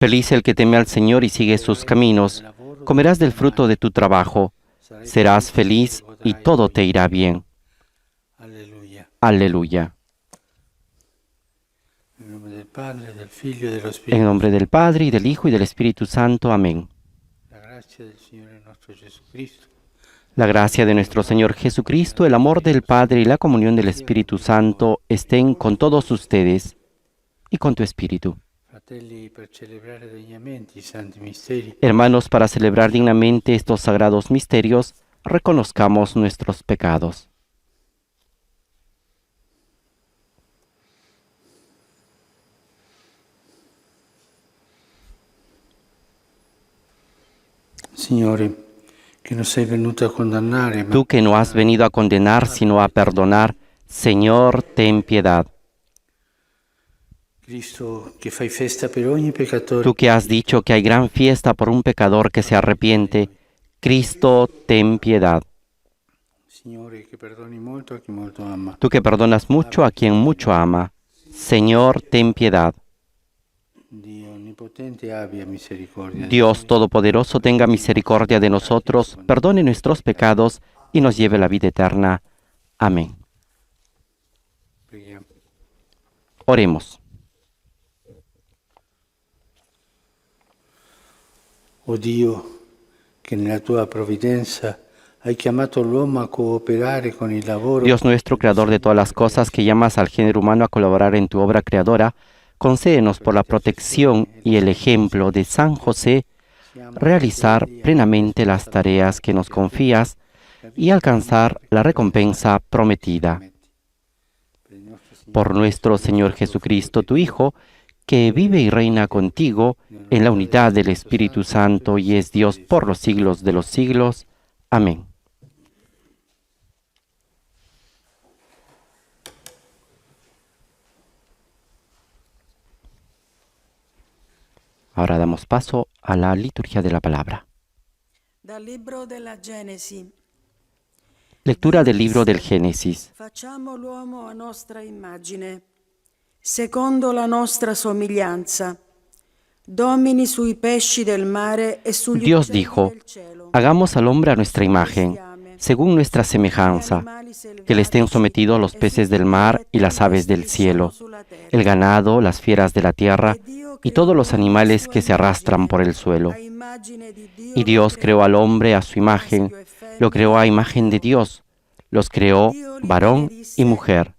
Feliz el que teme al Señor y sigue sus caminos. Comerás del fruto de tu trabajo. Serás feliz y todo te irá bien. Aleluya. En nombre del Padre, y del Hijo, y del Espíritu Santo. Amén. La gracia de nuestro Señor Jesucristo, el amor del Padre y la comunión del Espíritu Santo estén con todos ustedes y con tu espíritu. Hermanos, para celebrar dignamente estos sagrados misterios, reconozcamos nuestros pecados. Tú que no has venido a condenar, sino a perdonar, Señor, ten piedad. Tú que has dicho que hay gran fiesta por un pecador que se arrepiente, Cristo, ten piedad. Tú que perdonas mucho a quien mucho ama, Señor, ten piedad. Dios Todopoderoso, tenga misericordia de nosotros, perdone nuestros pecados y nos lleve a la vida eterna. Amén. Oremos. Oh Dio, che nella tua provvidenza hai chiamato l'uomo a cooperare con il lavoro. Dios nuestro, creador de todas las cosas, que llamas al género humano a colaborar en tu obra creadora, concédenos por la protección y el ejemplo de San José realizar plenamente las tareas que nos confías y alcanzar la recompensa prometida. Por nuestro Señor Jesucristo, tu Hijo, que vive y reina contigo en la unidad del Espíritu Santo y es Dios por los siglos de los siglos. Amén. Ahora damos paso a la liturgia de la palabra. Lectura del libro del Génesis. Facciamo l'uomo a nostra immagine, secondo la nostra somiglianza. Domini sui pesci del mare e sugli Dios uccelli dijo, del cielo. hagamos al hombre a nuestra imagen, según nuestra semejanza, que le estén sometidos los peces del mar y las aves del cielo, el ganado, las fieras de la tierra y todos los animales que se arrastran por el suelo. Y Dios creó al hombre a su imagen, lo creó a imagen de Dios, los creó varón y mujer,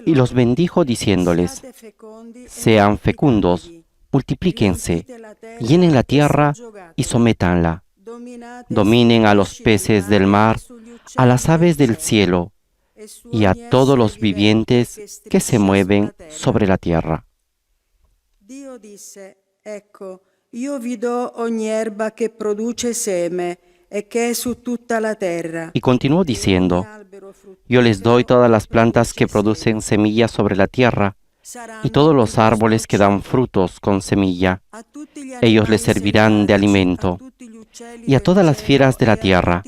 y los bendijo diciéndoles, sean fecundos, multiplíquense, llenen la tierra y sométanla, dominen a los peces del mar, a las aves del cielo y a todos los vivientes que se mueven sobre la tierra. Dio disse, ecco, io vi do ogni erba che produce seme e che è su tutta la terra. Y continuó diciendo, yo les doy todas las plantas que producen semillas sobre la tierra, y todos los árboles que dan frutos con semilla. Ellos les servirán de alimento. Y a todas las fieras de la tierra,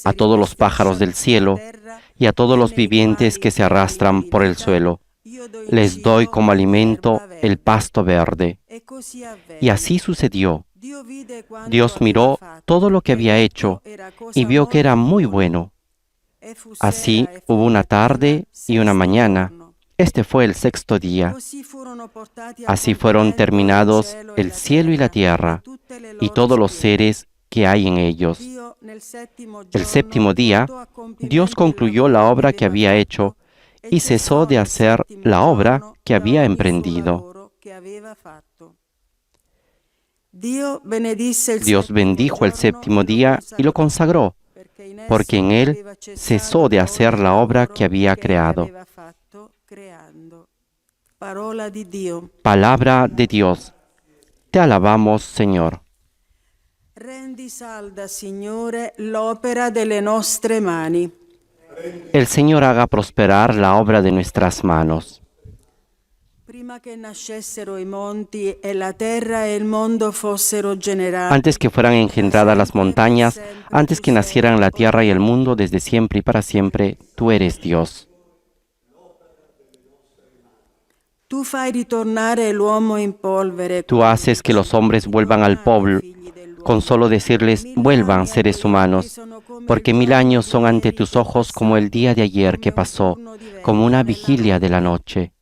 a todos los pájaros del cielo, y a todos los vivientes que se arrastran por el suelo, les doy como alimento el pasto verde. Y así sucedió. Dios miró todo lo que había hecho y vio que era muy bueno. Así hubo una tarde y una mañana. Este fue el sexto día. Así fueron terminados el cielo y la tierra y todos los seres que hay en ellos. El séptimo día, Dios concluyó la obra que había hecho y cesó de hacer la obra que había emprendido. Dios bendijo el séptimo día y lo consagró, porque en él cesó de hacer la obra que había creado. Palabra de Dios. Te alabamos, Señor. Rendi salda, Signore, l'opera delle nostre mani. El Señor haga prosperar la obra de nuestras manos. Prima che nascessero i monti e la terra e il mondo fossero generati. Antes que fueran engendradas las montañas, antes que nacieran la tierra y el mundo, desde siempre y para siempre, tú eres Dios. Tu fai ritornare l'uomo in polvere. Tú haces que los hombres vuelvan al polvo, con solo decirles, vuelvan seres humanos, porque 1000 años son ante tus ojos como el día de ayer que pasó, como una vigilia de la noche.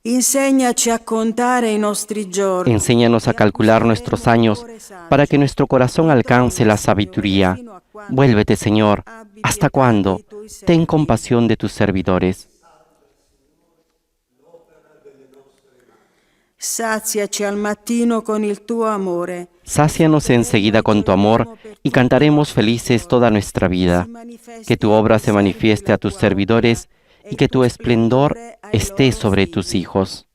Insegnaci a contare i nostri giorni. Enséñanos a calcular nuestros años para que nuestro corazón alcance la sabiduría. Vuélvete, Señor. ¿Hasta cuándo? Ten compasión de tus servidores. Saziaci al mattino con il tuo amore. Sácianos enseguida con tu amor y cantaremos felices toda nuestra vida. Que tu obra se manifieste a tus servidores y que tu esplendor esté sobre tus hijos.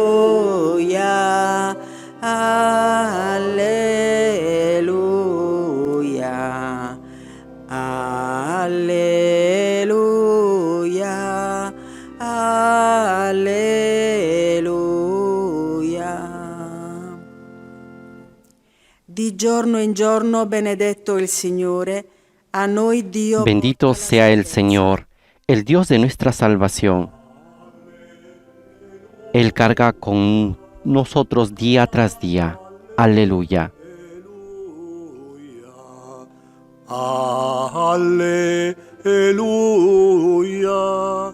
Alleluia, alleluia, alleluia, alleluia. Di giorno in giorno benedetto il Signore, a noi Dio. Bendito sea el Señor, el Dios de nuestra salvación. Él carga con nosotros día tras día. Aleluya. Alleluia,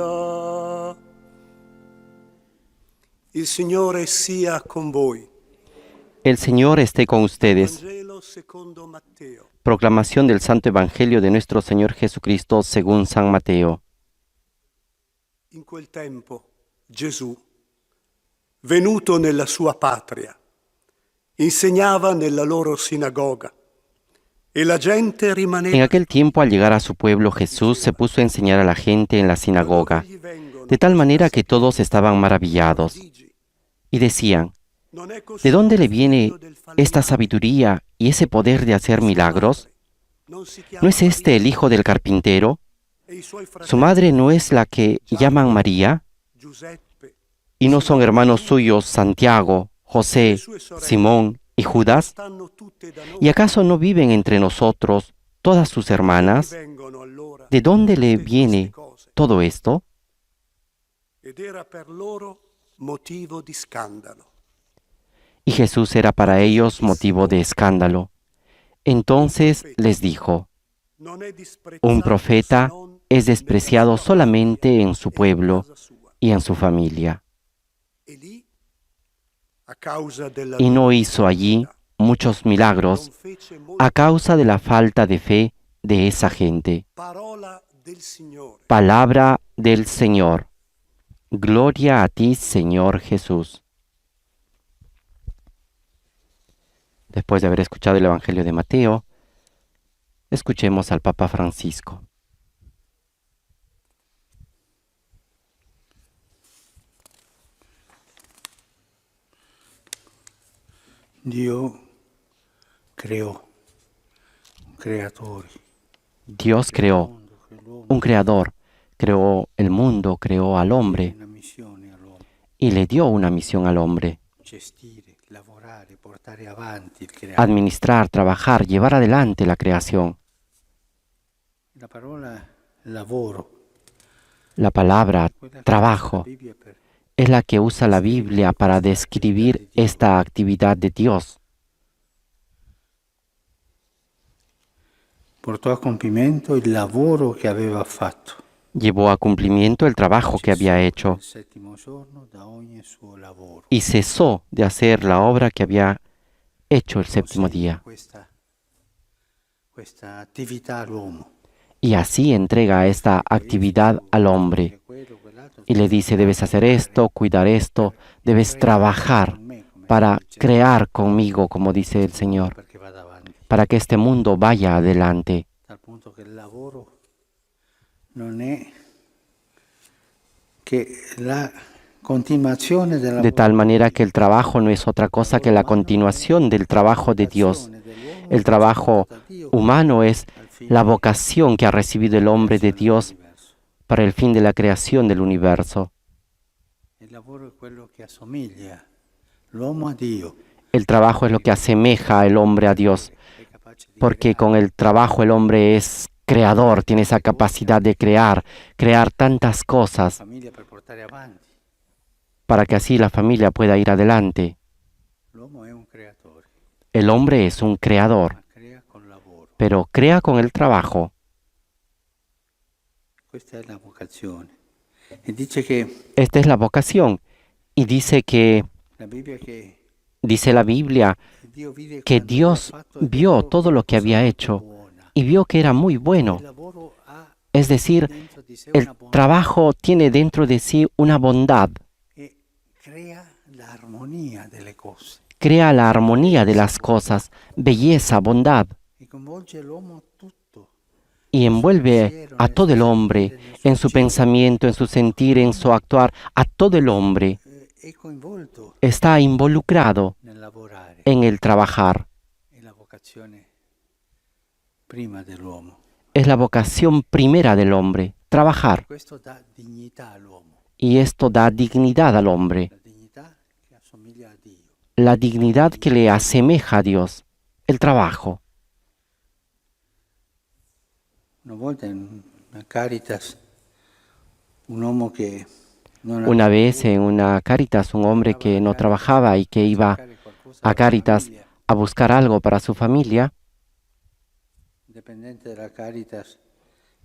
alleluia. Il Signore sia con voi. El Señor esté con ustedes. Vangelo secondo Matteo. Proclamación del Santo Evangelio de nuestro Señor Jesucristo según San Mateo. In quel tempo Gesù, venuto nella sua patria, insegnava nella loro sinagoga e la gente rimaneva. En aquel tiempo, al llegar a su pueblo, Jesús se puso a enseñar a la gente en la sinagoga, de tal manera que todos estaban maravillados y decían, ¿de dónde le viene esta sabiduría y ese poder de hacer milagros? ¿No es este el hijo del carpintero? ¿Su madre no es la que llaman María? ¿Y no son hermanos suyos Santiago, José, Simón y Judas? ¿Y acaso no viven entre nosotros todas sus hermanas? ¿De dónde le viene todo esto? Y Jesús era para ellos motivo de escándalo. Entonces les dijo, un profeta es despreciado solamente en su pueblo y en su familia. Y no hizo allí muchos milagros a causa de la falta de fe de esa gente. Palabra del Señor. Gloria a ti, Señor Jesús. Después de haber escuchado el Evangelio de Mateo, escuchemos al Papa Francisco. Dio creó un creatore. Dios creó un creador, creó el mundo, creó al hombre Una missione all'uomo. y le dio una misión al hombre. Gestire, lavorare, portare avanti il creato. Administrar, trabajar, llevar adelante la creación. La parola lavoro, La palabra quella che trabajo la Bibbia per es la que usa la Biblia para describir esta actividad de Dios. portò a compimento il lavoro che aveva fatto. Llevó a cumplimiento el trabajo que había hecho Il settimo giorno da ogni suo lavoro. y cesó de hacer la obra que había hecho el séptimo día. Questa attività all'uomo. Y así entrega esta actividad al hombre y le dice, debes hacer esto, cuidar esto, debes trabajar para crear conmigo, como dice el Señor, Perché vada avanti. para que este mundo vaya adelante. Al punto che il lavoro non è che la continuazione della De tal manera que el trabajo no es otra cosa que la continuación del trabajo de Dios. El trabajo humano es la vocación que ha recibido el hombre de Dios para el fin de la creación del universo. Il lavoro è quello che assomiglia l'uomo a Dio. El trabajo es lo que asemeja al hombre a Dios, È capace di porque con el trabajo el hombre es creador, tiene esa capacidad de crear tantas cosas famiglia per portare avanti. para que así la familia pueda ir adelante. L'uomo è un creatore, El hombre es un creador, ma crea con lavoro. pero crea con el trabajo. Questa è la vocazione. E dice che Esta es la vocación. Y dice la Bibbia che la Biblia, Dio vide que quando aveva Dios fatto il vio lavoro todo che lo que cosa había molto hecho buona. y vio que era muy bueno. Il lavoro ha Es decir, dentro di sé el una bontà trabajo tiene dentro de sí una bondad, e crea l'armonia delle cose crea la armonía de las cosas, belleza, bondad, e coinvolge l'uomo tutto. y envuelve a todo el hombre en su pensamiento, en su sentir, en su actuar, a todo el hombre. È coinvolto Está involucrado nel lavorare. en el trabajar. È la vocazione prima dell'uomo. Es la vocación primera del hombre, trabajar. Questo dà dignità all'uomo, Y esto da dignidad al hombre, la dignità che assomiglia a Dio. la dignidad que le asemeja a Dios, el trabajo. Una volta in una Caritas, un uomo che non Una aveva vez en una Caritas, un hombre que no trabajaba y que iba cercare qualcosa a per la Caritas famiglia, a buscar algo para su familia, il dipendente della Caritas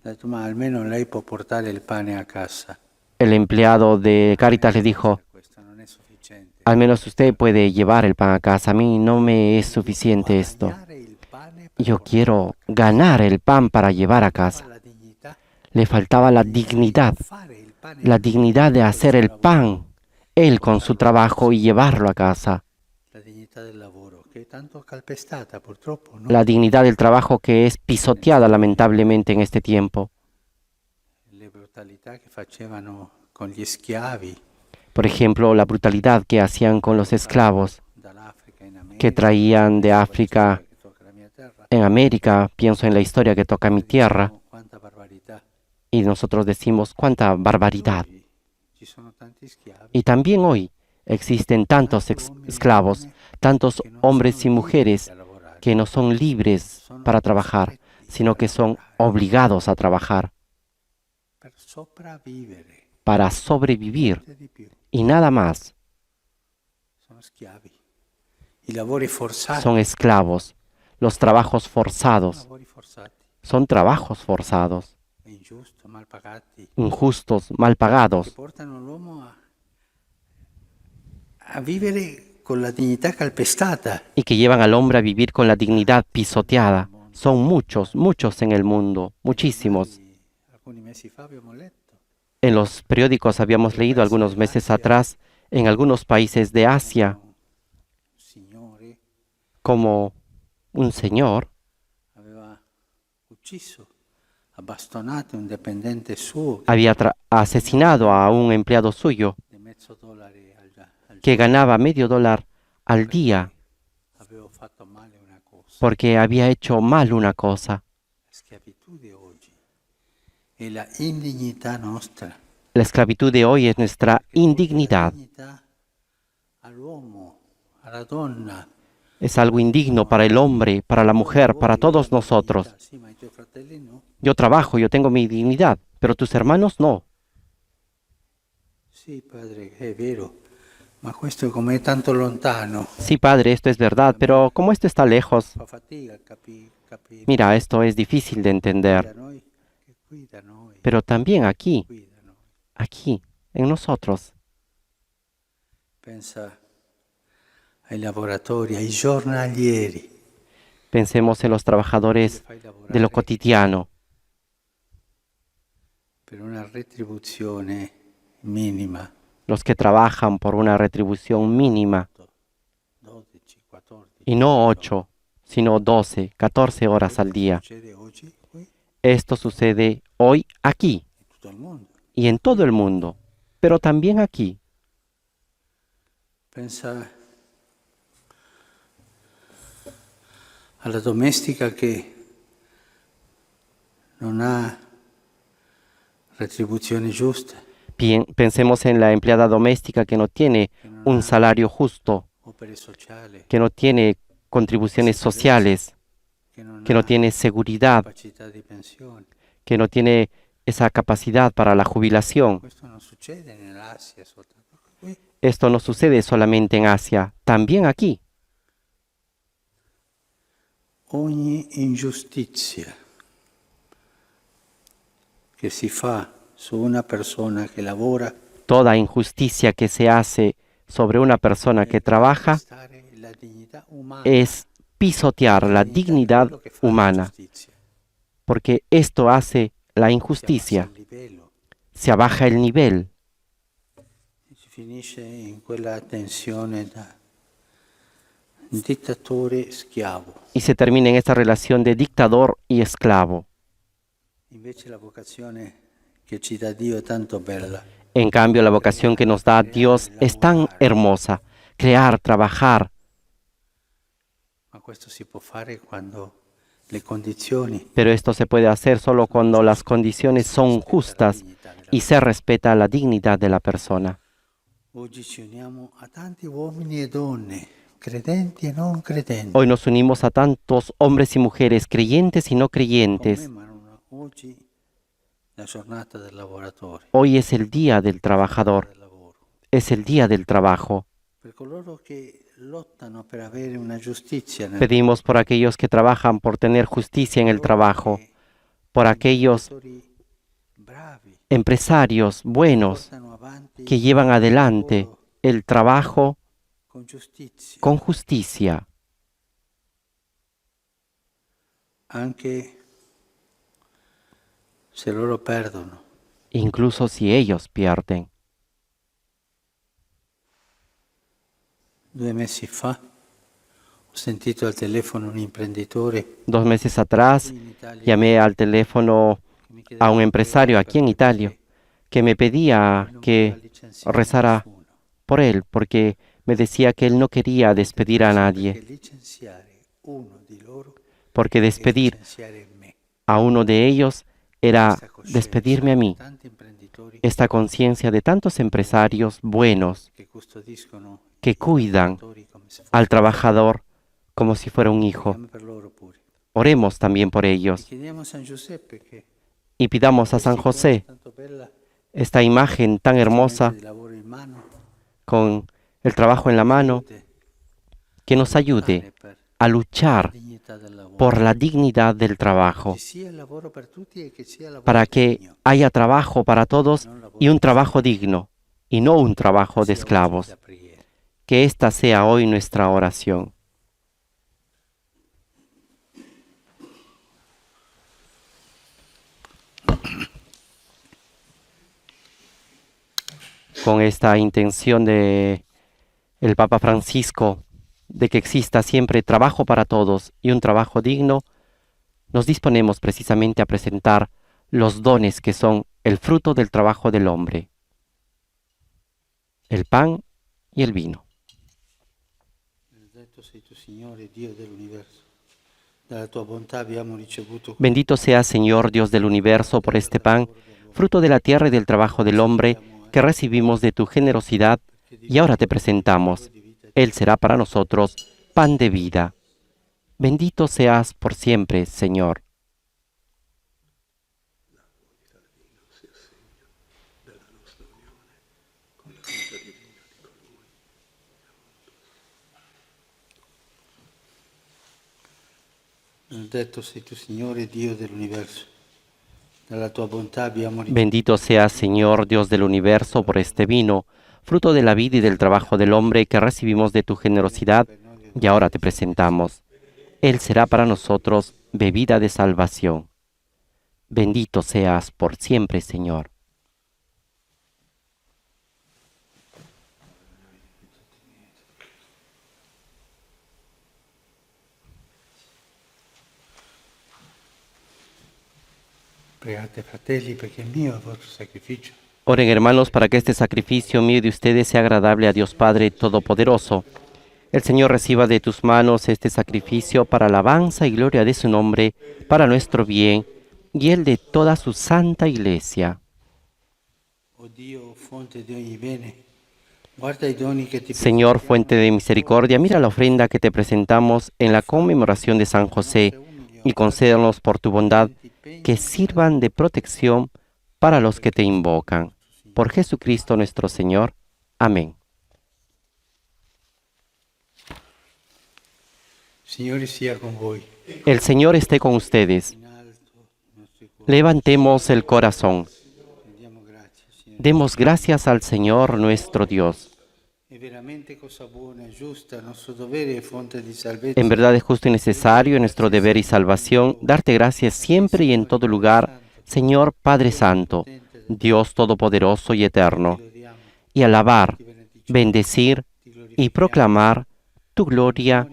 ha detto, ma almeno lei può portare il pane a casa. el empleado de Caritas le dijo, Questo non è sufficiente. al menos usted puede llevar el pan a casa, a mí no me es suficiente esto. Guadagnare il pane per Yo portarlo quiero a casa. ganar el pan para llevar a casa. La dignità Le faltaba la di dignidad, fare il pane la dignidad de hacer el pan, él con su trabajo y llevarlo a casa. la dignità del lavoro, che è tanto calpestata purtroppo, no? La dignidad del trabajo que es pisoteada lamentablemente en este tiempo. Le brutalità che facevano con gli schiavi Por ejemplo, la brutalidad que hacían con los esclavos dall'Africa in America, que traían de questa África che tocca la mia terra. en América. Pienso en la historia que toca mi tierra Diciamo, quanta barbarità. y nosotros decimos cuánta barbaridad. Oggi ci sono tanti schiavi Y también hoy existen tantos esclavos, tantos hombres y mujeres a lavorare, que no son libres para trabajar, sino que son obligados a trabajar per sopravvivere, para sobrevivir niente di più. y nada más. Sono schiavi. I lavori forzati, Son esclavos. Los trabajos forzados lavori forzati, son trabajos forzados, ingiusti, mal pagati, injustos, mal che pagados, portano l'uomo a vivere con la dignità calpestata. y que llevan al hombre a vivir con la dignidad pisoteada. Son muchos, muchos en el mundo, muchísimos. Alcuni mesi fa abbiamo letto En los periódicos habíamos leído algunos meses atrás en algunos países de Asia un signore como un señor aveva ucciso a bastonate un dipendente suo había asesinado a un empleado suyo di $0,50 al que giorno. ganaba $0,5 al día Avevo fatto male una cosa. porque había hecho mal una cosa. La schiavitù di oggi è la indignità nostra. La esclavitud de hoy es nuestra Che porta la indignidad. dignità all'uomo, alla donna. Es algo indigno para el hombre, para la mujer, para todos nosotros. Sì, ma i tuoi fratelli no. Yo trabajo, yo tengo mi dignidad, pero tus hermanos no. Sì, padre, è vero, ma questo com'è tanto lontano. Sí, padre, esto es verdad, pero como esto está lejos, Fa fatica capire. mira, esto es difícil de Da entender, noi, che qui da noi, pero también aquí, qui da noi. en nosotros. Pensa ai lavoratori, ai giornalieri. Pensemos en los trabajadores Fai lavorare de lo cotidiano, per una retribuzione minima, los que trabajan por una retribución mínima, 12, 14. y no 8, sino 12, 14 horas al día. Succede oggi qui Esto sucede hoy aquí in tutto il mondo. y en todo el mundo, pero también aquí. Pensa alla domestica che non ha retribuzione giusta. Pensemos en la empleada doméstica que no tiene un salario justo, opere sociali, que no tiene contribuciones sociales, che non que no ha tiene seguridad, capacità di pensione. que no tiene esa capacidad para la jubilación. Questo non succede nell'Asia soltanto. Qui Esto no sucede solamente en Asia, también aquí. ogni ingiustizia che si fa su una persona che lavora Toda injusticia que se hace sobre una persona que trabaja stare la dignità umana, es pisotear la di dignidad quello che fa la humana, giustizia. porque esto hace la Si injusticia, abbassa il livello, se abaja el nivel si finisce in quella tensione da dittatore schiavo. y se termina en esta relación de dictador y esclavo. Invece la vocazione che ci dà Dio è tanto bella. En cambio, la vocación que nos da Dios es tan hermosa, crear, trabajar, Ma questo si può fare quando le condizioni pero esto se puede hacer solo cuando las condiciones son justas y se respeta la dignidad de la persona. oggi ci uniamo a tanti uomini e donne, credenti e non credenti. Hoy nos unimos a tantos hombres y mujeres, creyentes y no creyentes. Commemorano oggi la giornata del lavoratore, Hoy es el día del trabajador, del lavoro. es el día del trabajo. Per coloro che lottano per avere una giustizia nel Pedimos por aquellos que trabajan por tener justicia en el trabajo, por aquellos lavoratori bravi empresarios buenos portano avanti que llevan adelante il lavoro el trabajo con giustizia, con justicia, anche se loro perdono. incluso si ellos pierden. 2 mesi fa ho sentito al telefono un imprenditore 2 meses atrás in Italia llamé al teléfono che mi chiedeva a un di empresario pregare aquí en perché Italia que me pedía non voleva que licenziare rezara nessuno, por él porque me decía que él no quería despedir a perché nadie, licenziare uno di loro porque è despedir licenziare me. a uno de ellos era Questa coscienza despedirme a di mí. tanti imprenditori Esta conciencia de tantos empresarios buenos che custodiscono que i cuidan lavoratori come se al fossero trabajador como si fuera un hijo. preghiamo per loro pure. Oremos también por E ellos chiediamo a San Giuseppe che y pidamos a San questa José icona tanto bella, esta imagen tan hermosa di lavoro in mano, con el trabajo en la mano aiuti que nos ayude per a la luchar dignità del lavoro. por la dignidad del trabajo, Ci sia lavoro per tutti e che sia lavoro para que degno, haya trabajo para todos y un trabajo digno y no un trabajo de sia esclavos. la preghiera. Que esta sea hoy nuestra oración. Con esta intención de el Papa Francisco de que exista siempre trabajo para todos y un trabajo digno, nos disponemos precisamente a presentar los dones que son el fruto del trabajo del hombre, el pan y el vino. Benedetto sei tu, Signore, Dio dell'universo. Dalla tua bontà abbiamo ricevuto Bendito sea, Señor Dios del universo, por este pan, fruto de la tierra y del trabajo del hombre, que recibimos de tu generosidad, y ahora te presentamos. Él será para nosotros pan de vida. Bendito seas por siempre, Señor. Benedetto sei tu, Signore, Dio dell'universo. Dalla tua bontà abbiamo ricevuto Bendito seas, Señor Dios del universo, por este vino, fruto de la vida y del trabajo del hombre que recibimos de tu generosidad, y ahora te presentamos. Él será para nosotros bebida de salvación. Bendito seas por siempre, Señor. Pregate, fratelli, perché il mio è il vostro sacrificio. Oren, hermanos, para que este sacrificio mío y de ustedes sea agradable a Dios Padre Todopoderoso. El Señor reciba de tus manos este sacrificio para alabanza y gloria de su nombre, para nuestro bien y el de toda su santa iglesia. Oh Dio, fonte di ogni bene, guarda i doni che ti Señor, fuente de misericordia, mira la ofrenda que te presentamos en la conmemoración de San José y concédanos por tu bondad que sirvan de protección para los que te invocan. Por Jesucristo nuestro Señor. Amén. Signore sia con voi. El Señor esté con ustedes. In alto i nostri cuori. Levantemos el corazón. Rendiamo grazie, Signore. Demos gracias al Señor nuestro Dios. È veramente cosa buona e giusta, nostro dovere e fonte di salvezza. En verdad es justo y necesario, nuestro deber y salvación, darte gracias siempre y en todo lugar, Señor Padre Santo, Dios Todopoderoso y Eterno, y alabar, bendecir y proclamar tu gloria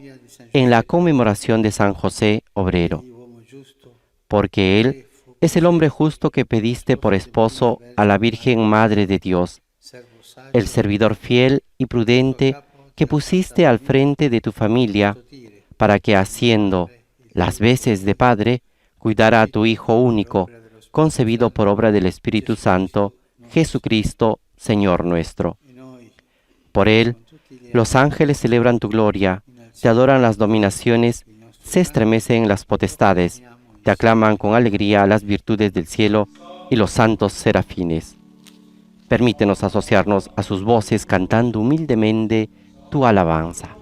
en la conmemoración de San José Obrero, Uomo giusto, porque Él es el hombre justo que pediste por esposo a la Virgen Madre de Dios, servo saggio, el servidor fiel y prudente que pusiste al frente de tu familia, para que haciendo las veces de padre, cuidara a tu Hijo único, concebido por obra del Espíritu Santo, Jesucristo, Señor nuestro. e noi, Por Él, los ángeles celebran tu gloria, te adoran las dominaciones, se estremecen las potestades, te aclaman con alegría las virtudes del cielo y los santos serafines. Permítenos asociarnos a sus voces cantando humildemente tu alabanza.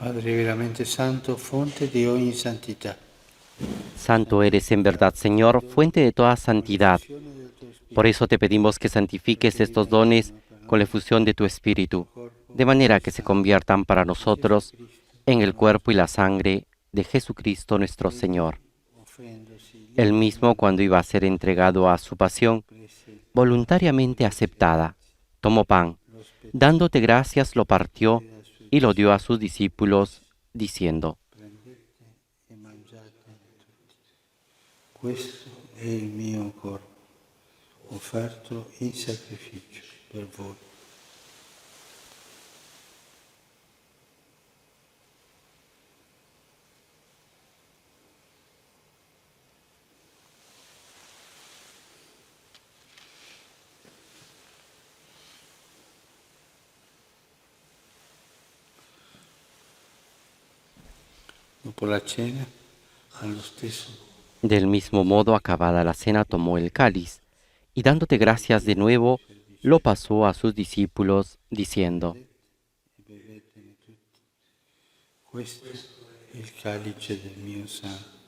Padre veramente santo, fonte di ogni santità. Santo eres en verdad, Señor, fuente de toda santidad. Por eso te pedimos que santifiques estos dones con la efusión de tu Espíritu, de manera que se conviertan para nosotros en el cuerpo y la sangre de Jesucristo nuestro Señor. Él mismo, cuando iba a ser entregado a su pasión, voluntariamente aceptada, tomó pan, dándote gracias, lo partió y lo dio a sus discípulos, diciendo: E mangiate tutti. Questo è il mio corpo, offerto in sacrificio per voi. Dopo la cena, allo stesso Del mismo modo, acabada la cena, tomó el cáliz, y dándote gracias de nuevo, lo pasó a sus discípulos, diciendo: bevetene tutti. Questo è il calice del mio sangue,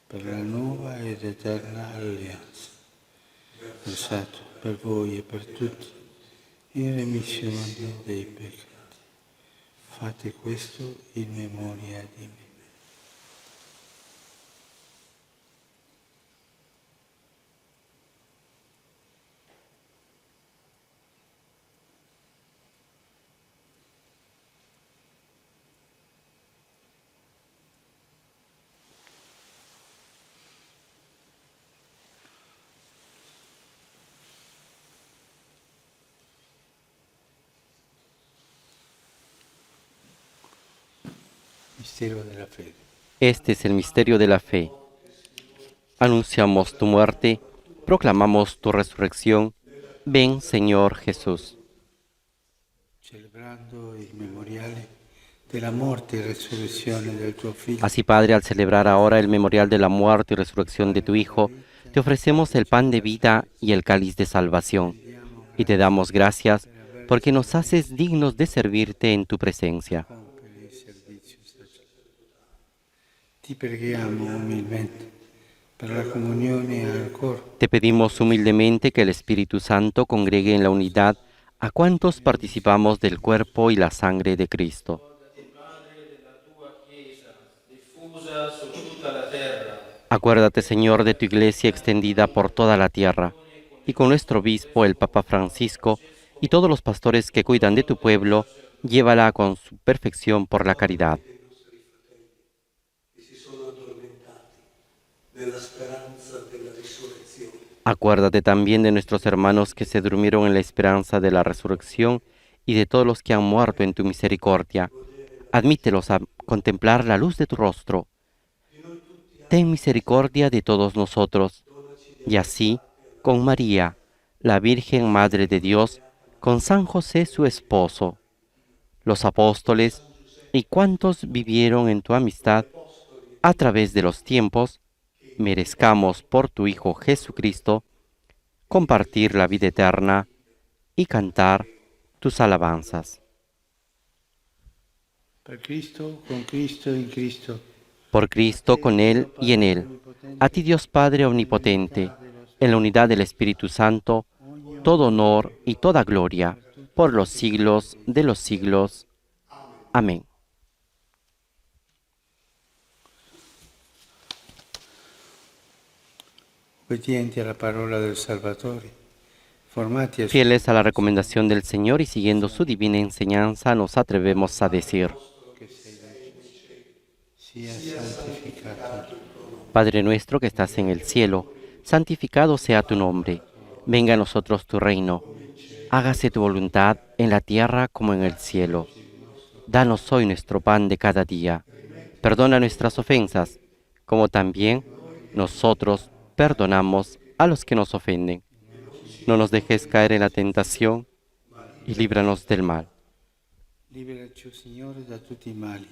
per la nuova ed eterna alleanza, versato per voi e per tutti in remissione dei peccati. Fate questo in memoria di me. Mistero della fede. Este es el misterio de la fe. Anunciamos tu muerte, proclamamos tu resurrección. Ven, Señor Jesús. Celebrando il memoriale della morte e resurrezione del tuo Figlio, Así, Padre, al celebrar ahora el memorial de la muerte y resurrección de tu Hijo, te ofrecemos el pan de vida y el cáliz de salvación, y te damos gracias porque nos haces dignos de servirte en tu presencia. compie il servizio sacerdotale. Ti preghiamo umilmente per la comunione al coro. Te pedimos humildemente que el Espíritu Santo congregue en la unidad a cuantos participamos del cuerpo y la sangre de Cristo. Acuérdate, Señor, de tu iglesia extendida por toda la tierra, y con nuestro obispo, el Papa Francisco, y todos los pastores que cuidan de tu pueblo, llévala con su perfección por la caridad. Che si sono addormentati nella speranza della risurrezione. Acuérdate también de nuestros hermanos que se durmieron en la esperanza de la resurrección y de todos los que han muerto en tu misericordia. Admítelos a contemplar la luz de tu rostro. Ten misericordia de todos nosotros, y así, con María, la Virgen Madre de Dios, con San José su esposo, los apóstoles y cuantos vivieron en tu amistad a través de los tiempos, merezcamos por tu Hijo Jesucristo compartir la vida eterna y cantar tus alabanzas. Per Cristo, con Cristo, in Cristo. Por Cristo, con Él y en Él. A ti, Dios Padre Omnipotente, en la unidad del Espíritu Santo, todo honor y toda gloria, por los siglos de los siglos. Amén. Obbedienti alla parola del Salvatore, formati a su Fieles a la recomendación del Señor y siguiendo su divina enseñanza, nos atrevemos a decir: sia santificato. Padre nuestro que estás en el cielo, santificado sea tu nombre. Venga a nosotros tu reino. Hágase tu voluntad en la tierra como en el cielo. Danos hoy nuestro pan de cada día. Perdona nuestras ofensas, como también nosotros perdonamos a los que nos ofenden. No nos dejes caer en la tentación y líbranos del mal. Liberaci, Signore, da tutti i mali.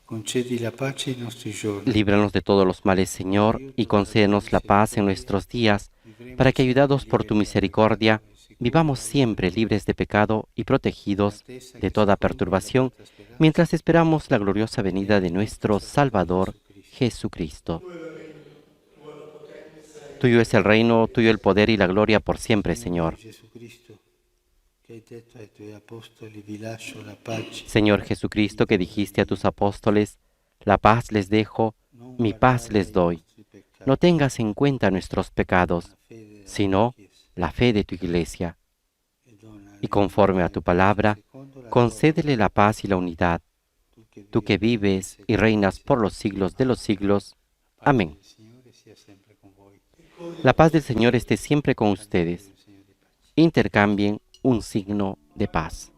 Concedi la pace ai nostri giorni. Líbranos de todos los males, Señor, y concédenos la paz en nuestros días, para que, ayudados por tu misericordia, vivamos siempre libres de pecado y protegidos de toda perturbación, mientras esperamos la gloriosa venida de nuestro Salvador Jesucristo. Tuyo es el reino, tuyo el poder y la gloria por siempre, Señor. Jesucristo, che hai detto ai tuoi apostoli, vi lascio la pace. Señor Jesucristo, que dijiste a tus apóstoles, la paz les dejo, mi paz les doy. No tengas en cuenta nuestros pecados, sino la fe de tu iglesia. Y conforme a tu palabra, concédele la paz y la unidad, tú que vives y reinas por los siglos de los siglos. Amén. La paz del Señor esté siempre con ustedes. Intercambien un signo de paz.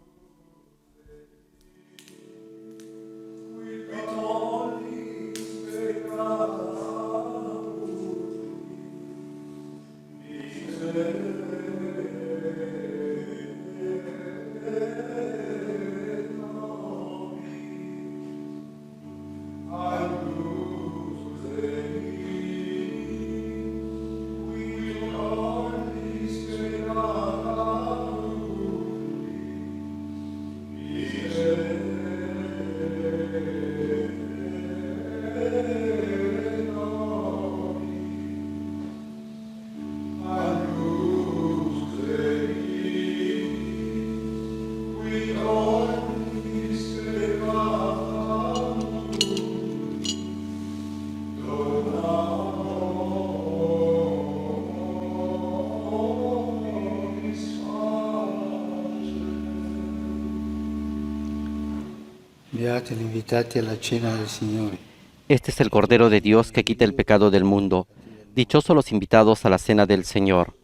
Beati gli invitati alla cena del Signore. Este es el Cordero de Dios que quita el pecado del mundo. Dichosos los invitados a la cena del Señor.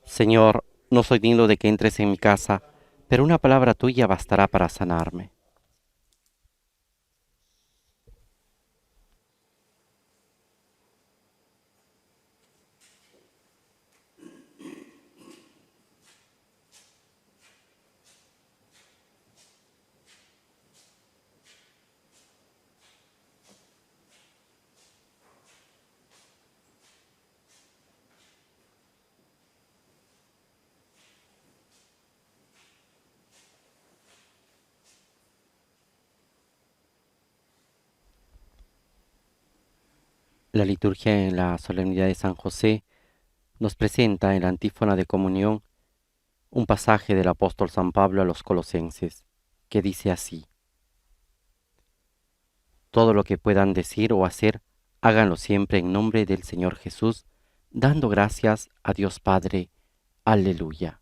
Señor, no soy digno de que entres en mi casa, pero una palabra tuya bastará para sanarme. La liturgia en la solemnidad de San José nos presenta en la antífona de comunión un pasaje del apóstol San Pablo a los colosenses, que dice así: todo lo que puedan decir o hacer, háganlo siempre en nombre del Señor Jesús, dando gracias a Dios Padre. Aleluya.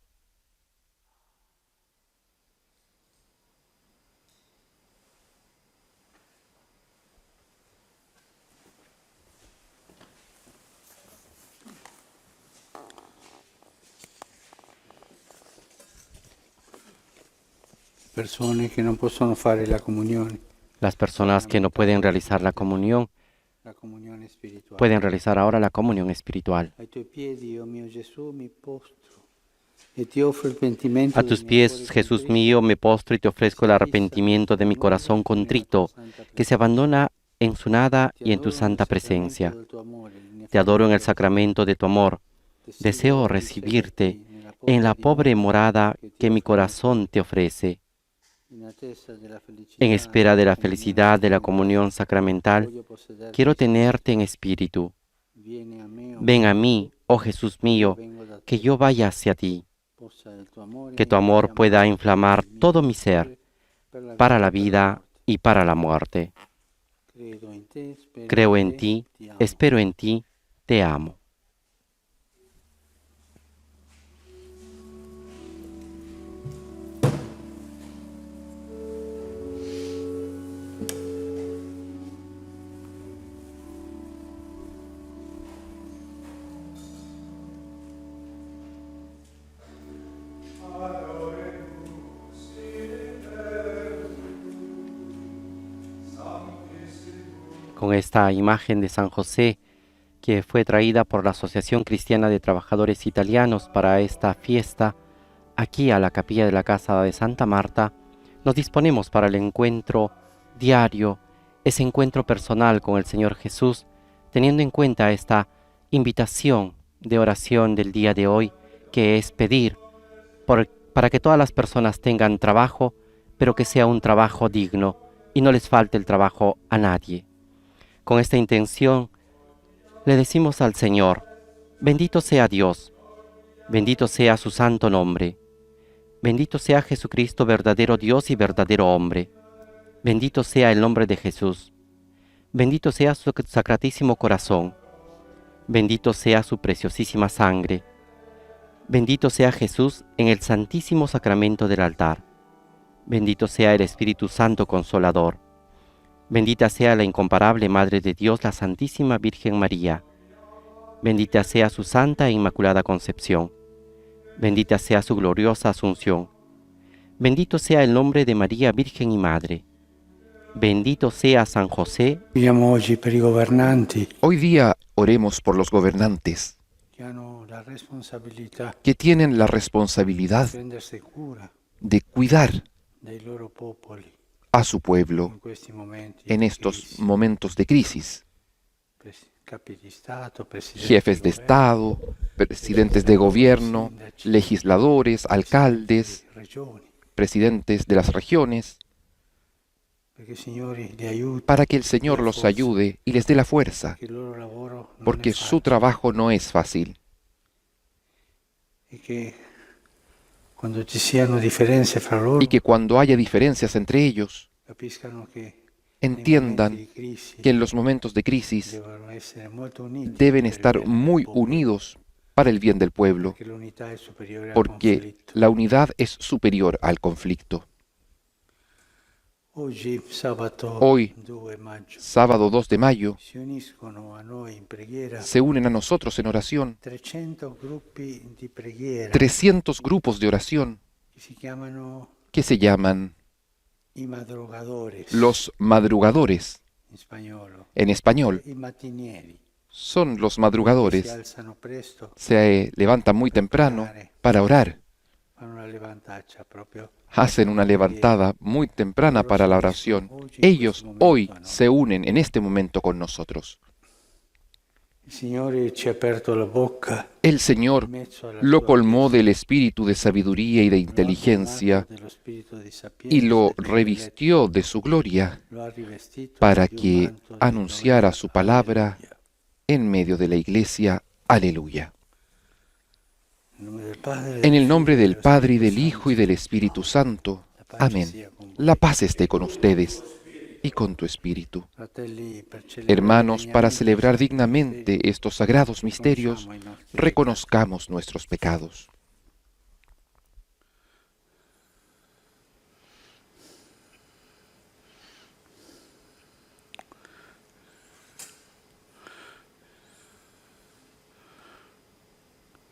Persone che non possono fare la comunione Las personas que no pueden realizar la comunión spirituale. pueden realizar ahora la comunión espiritual. Ai tuoi piedi, oh mio Gesù, mi postro e ti offro il pentimento A del tus mio pies, cuore Jesús contrito. mío, me postro y te ofrezco el arrepentimiento de mi corazón contrito, que se abandona en su nada y en tu santa presencia. Te adoro en el sacramento de tu amor. Deseo recibirte en la pobre morada que mi corazón te ofrece. En espera de la felicidad de la comunión sacramental, quiero tenerte en espíritu. Ven a mí, oh Jesús mío, que yo vaya hacia ti, que tu amor pueda inflamar todo mi ser, para la vida y para la muerte. Creo en ti, espero en ti, te amo. Con esta imagen de San José, que fue traída por la Asociación Cristiana de Trabajadores Italianos para esta fiesta, aquí a la capilla de la Casa de Santa Marta, nos disponemos para el encuentro diario, ese encuentro personal con el Señor Jesús, teniendo en cuenta esta invitación de oración del día de hoy, que es pedir para que todas las personas tengan trabajo, pero que sea un trabajo digno y no les falte el trabajo a nadie. Con esta intención, le decimos al Señor: bendito sea Dios, bendito sea su santo nombre, bendito sea Jesucristo, verdadero Dios y verdadero hombre, bendito sea el nombre de Jesús, bendito sea su sacratísimo corazón, bendito sea su preciosísima sangre, bendito sea Jesús en el santísimo sacramento del altar, bendito sea el Espíritu Santo Consolador. Bendita sea la incomparable Madre de Dios, la Santísima Virgen María. Bendita sea su santa e inmaculada concepción. Bendita sea su gloriosa asunción. Bendito sea el nombre de María, Virgen y Madre. Bendito sea San José. Preghiamo oggi per i governanti Hoy día oremos por los gobernantes che hanno la responsabilità que tienen la responsabilidad di prendersi cura de cuidar dei loro popoli a su pueblo in questi momenti en di estos crisi. momentos de crisis. Capi di Stato, presidenti Jefes de di governo, Estado, presidentes de gobierno, legisladores, alcaldes, regioni, presidentes de las regiones, perché il Signore li aiuti, para que el Señor los ayude y les dé la fuerza, che il loro lavoro non porque è su facile, trabajo no es fácil. e che quando ci siano differenze fra loro Y que cuando haya diferencias entre ellos, capiscano che entiendan nei momenti di crisi que en los momentos de crisis devono essere molto uniti deben per il estar bene del muy popolo, unidos para el bien del pueblo, perché l'unità è superiore al porque conflitto. la unidad es superior al conflicto. Oggi, sabato Hoy, 2 maggio, Sábado 2 de mayo, si uniscono a noi in preghiera se unen a nosotros en oración 300 gruppi di preghiera 300 grupos de oración che si chiamano que se llaman i madrugadores los madrugadores, in spagnolo, en español. i mattinieri. Son los Si madrugadores. alzano presto, Se levantan muy temprano para orar. fanno una levantaccia proprio. Hacen una levantada muy temprana para la oración. Ellos hoy se unen en este momento con nosotros. Il Signore ci ha aperto la bocca, El Señor in mezzo alla lo sua colmó del espíritu de sabiduría y de lo ha inteligencia colmato dello spirito di sapienza y lo e di revistió de su gloria lo ha rivestito para di un que manto di anunciara gloria. su palabra Alleluia. en medio de la Iglesia. Aleluya. En En el nombre del Padre, y del Hijo, y del Espíritu Santo. Amén. La paz esté con ustedes y con tu espíritu. Hermanos, para celebrar dignamente estos sagrados misterios, reconozcamos nuestros pecados.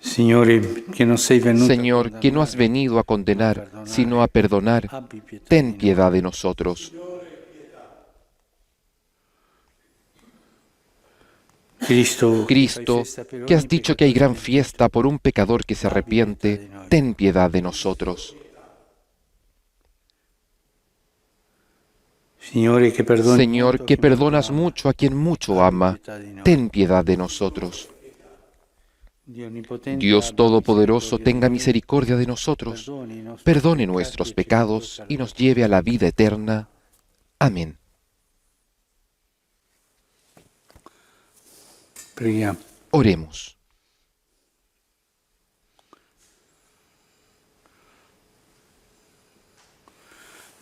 Señor, que no has venido a condenar, sino a perdonar, ten piedad de nosotros. Cristo, Cristo, que has dicho que hay gran fiesta por un pecador que se arrepiente, ten piedad de nosotros. Señor, que perdonas mucho a quien mucho ama, ten piedad de nosotros. Dios Todopoderoso, tenga misericordia de nosotros, perdone nuestros pecados y nos lleve a la vida eterna. Amén. Oremos.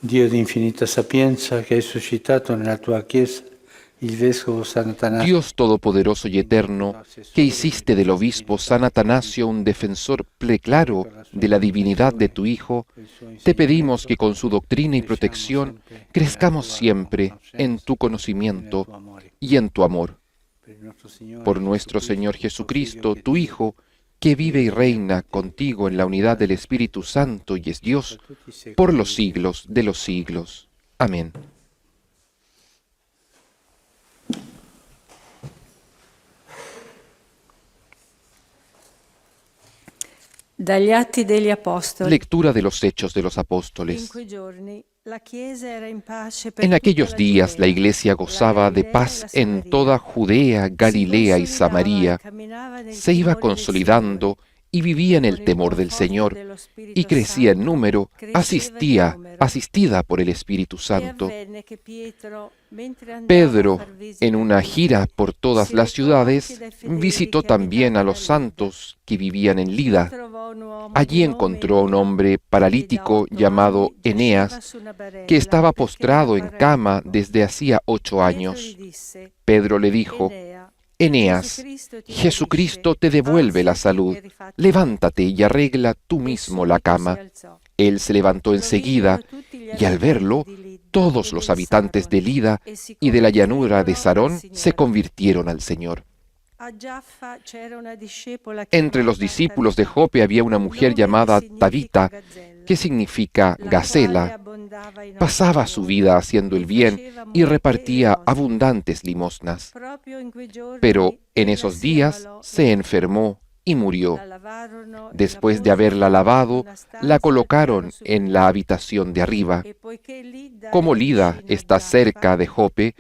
Dio di infinita sapienza, che hai suscitato nella tua Chiesa il Vescovo Sant'Atanasio. Dios Todopoderoso y Eterno, que hiciste del obispo San Atanasio un defensor preclaro de la divinidad de tu Hijo, te pedimos que con su doctrina y protección crezcamos siempre en tu conocimiento y en tu amor. Por nuestro Señor Jesucristo, tu Hijo, que vive y reina contigo en la unidad del Espíritu Santo y es Dios, por los siglos de los siglos. Amén. Dagli Atti degli Apostoli. Lectura de los Hechos de los Apóstoles. In quei giorni la Chiesa era in pace per En tutta aquellos días la Iglesia gozaba de paz en toda Judea, Galilea y Samaria, se iba consolidando y vivía en el temor del Señor, y crecía en número, asistida por el Espíritu Santo. Pedro, en una gira por todas las ciudades, visitó también a los santos que vivían en Lida. Allí encontró a un hombre paralítico llamado Eneas, que estaba postrado en cama desde hacía 8 años. Pedro le dijo: Eneas, Jesucristo te devuelve la salud. Levántate y arregla tú mismo la cama. Él se levantó enseguida, y al verlo, todos los habitantes de Lida y de la llanura de Sarón se convirtieron al Señor. Entre los discípulos de Jope había una mujer llamada Tabita, que significa Gacela. Pasaba su vida haciendo el bien y repartía abundantes limosnas. Pero en esos días se enfermó y murió. Después de haberla lavado, la colocaron en la habitación de arriba. Como Lida está cerca de Jope,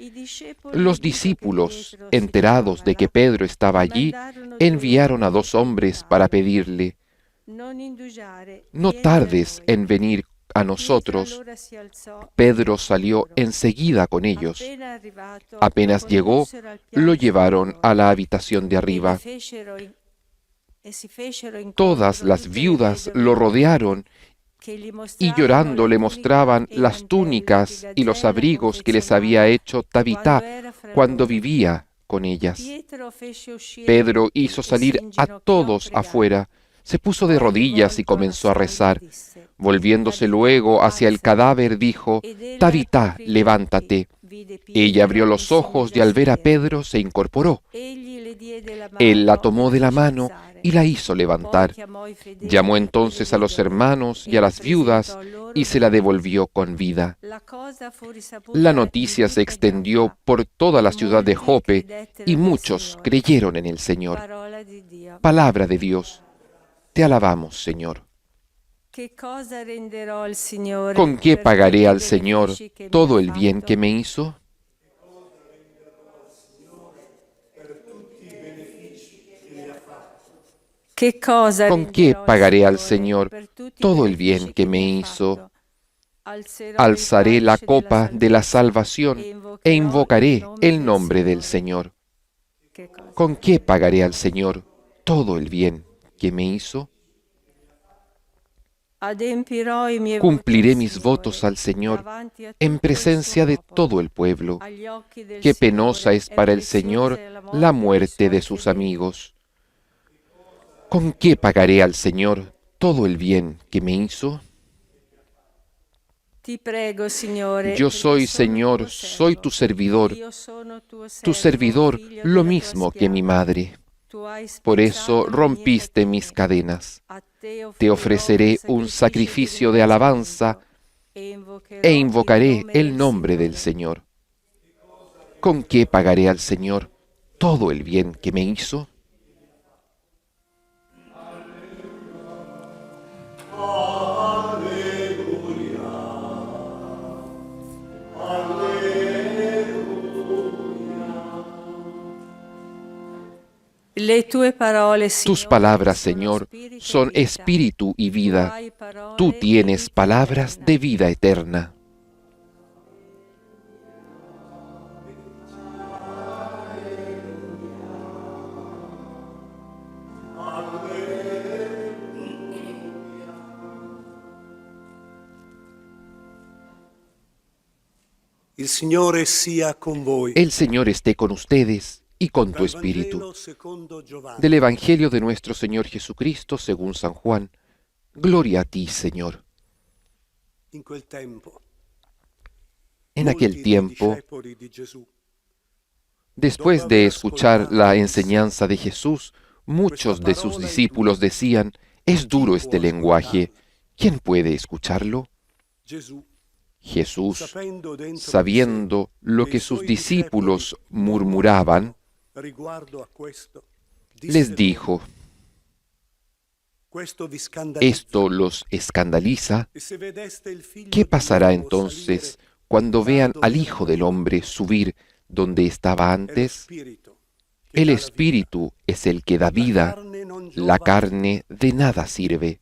los discípulos, enterados de que Pedro estaba allí, enviaron a 2 hombres para pedirle: no tardes en venir a nosotros. Pedro salió enseguida con ellos. Apenas llegó, lo llevaron a la habitación de arriba. Todas las viudas lo rodearon y llorando le mostraban las túnicas y los abrigos que les había hecho Tabitá cuando vivía con ellas. Pedro hizo salir a todos afuera, se puso de rodillas y comenzó a rezar. Volviéndose luego hacia el cadáver, dijo: Tabitá, levántate. Ella abrió los ojos y al ver a Pedro se incorporó. Él la tomó de la mano y la hizo levantar. Llamó entonces a los hermanos y a las viudas y se la devolvió con vida. La noticia se extendió por toda la ciudad de Jope y muchos creyeron en el Señor. Palabra de Dios. Te alabamos, Señor. ¿Con qué pagaré al Señor todo el bien que me hizo? ¿Con qué pagaré al Señor todo el bien que me hizo? Alzaré la copa de la salvación e invocaré el nombre del Señor. ¿Con qué pagaré al Señor todo el bien que me hizo? Cumpliré mis votos al Señor en presencia de todo el pueblo. Qué penosa es para el Señor la muerte de sus amigos. ¿Con qué pagaré al Señor todo el bien que me hizo? Yo soy, Señor, soy tu servidor lo mismo que mi madre. Por eso rompiste mis cadenas. Te ofreceré un sacrificio de alabanza e invocaré el nombre del Señor. ¿Con qué pagaré al Señor todo el bien que me hizo? Tus palabras, Señor, son espíritu y vida. Tú tienes palabras de vida eterna. Il Signore sia con voi. El Señor esté con ustedes y con tu espíritu. Del Evangelio de nuestro Señor Jesucristo según San Juan. Gloria a ti, Señor. En aquel tiempo, después de escuchar la enseñanza de Jesús, muchos de sus discípulos decían, es duro este lenguaje, ¿quién puede escucharlo? Jesús, sabiendo lo que sus discípulos murmuraban, les dijo, ¿esto los escandaliza? ¿Qué pasará entonces cuando vean al Hijo del Hombre subir donde estaba antes? El Espíritu es el que da vida, la carne de nada sirve.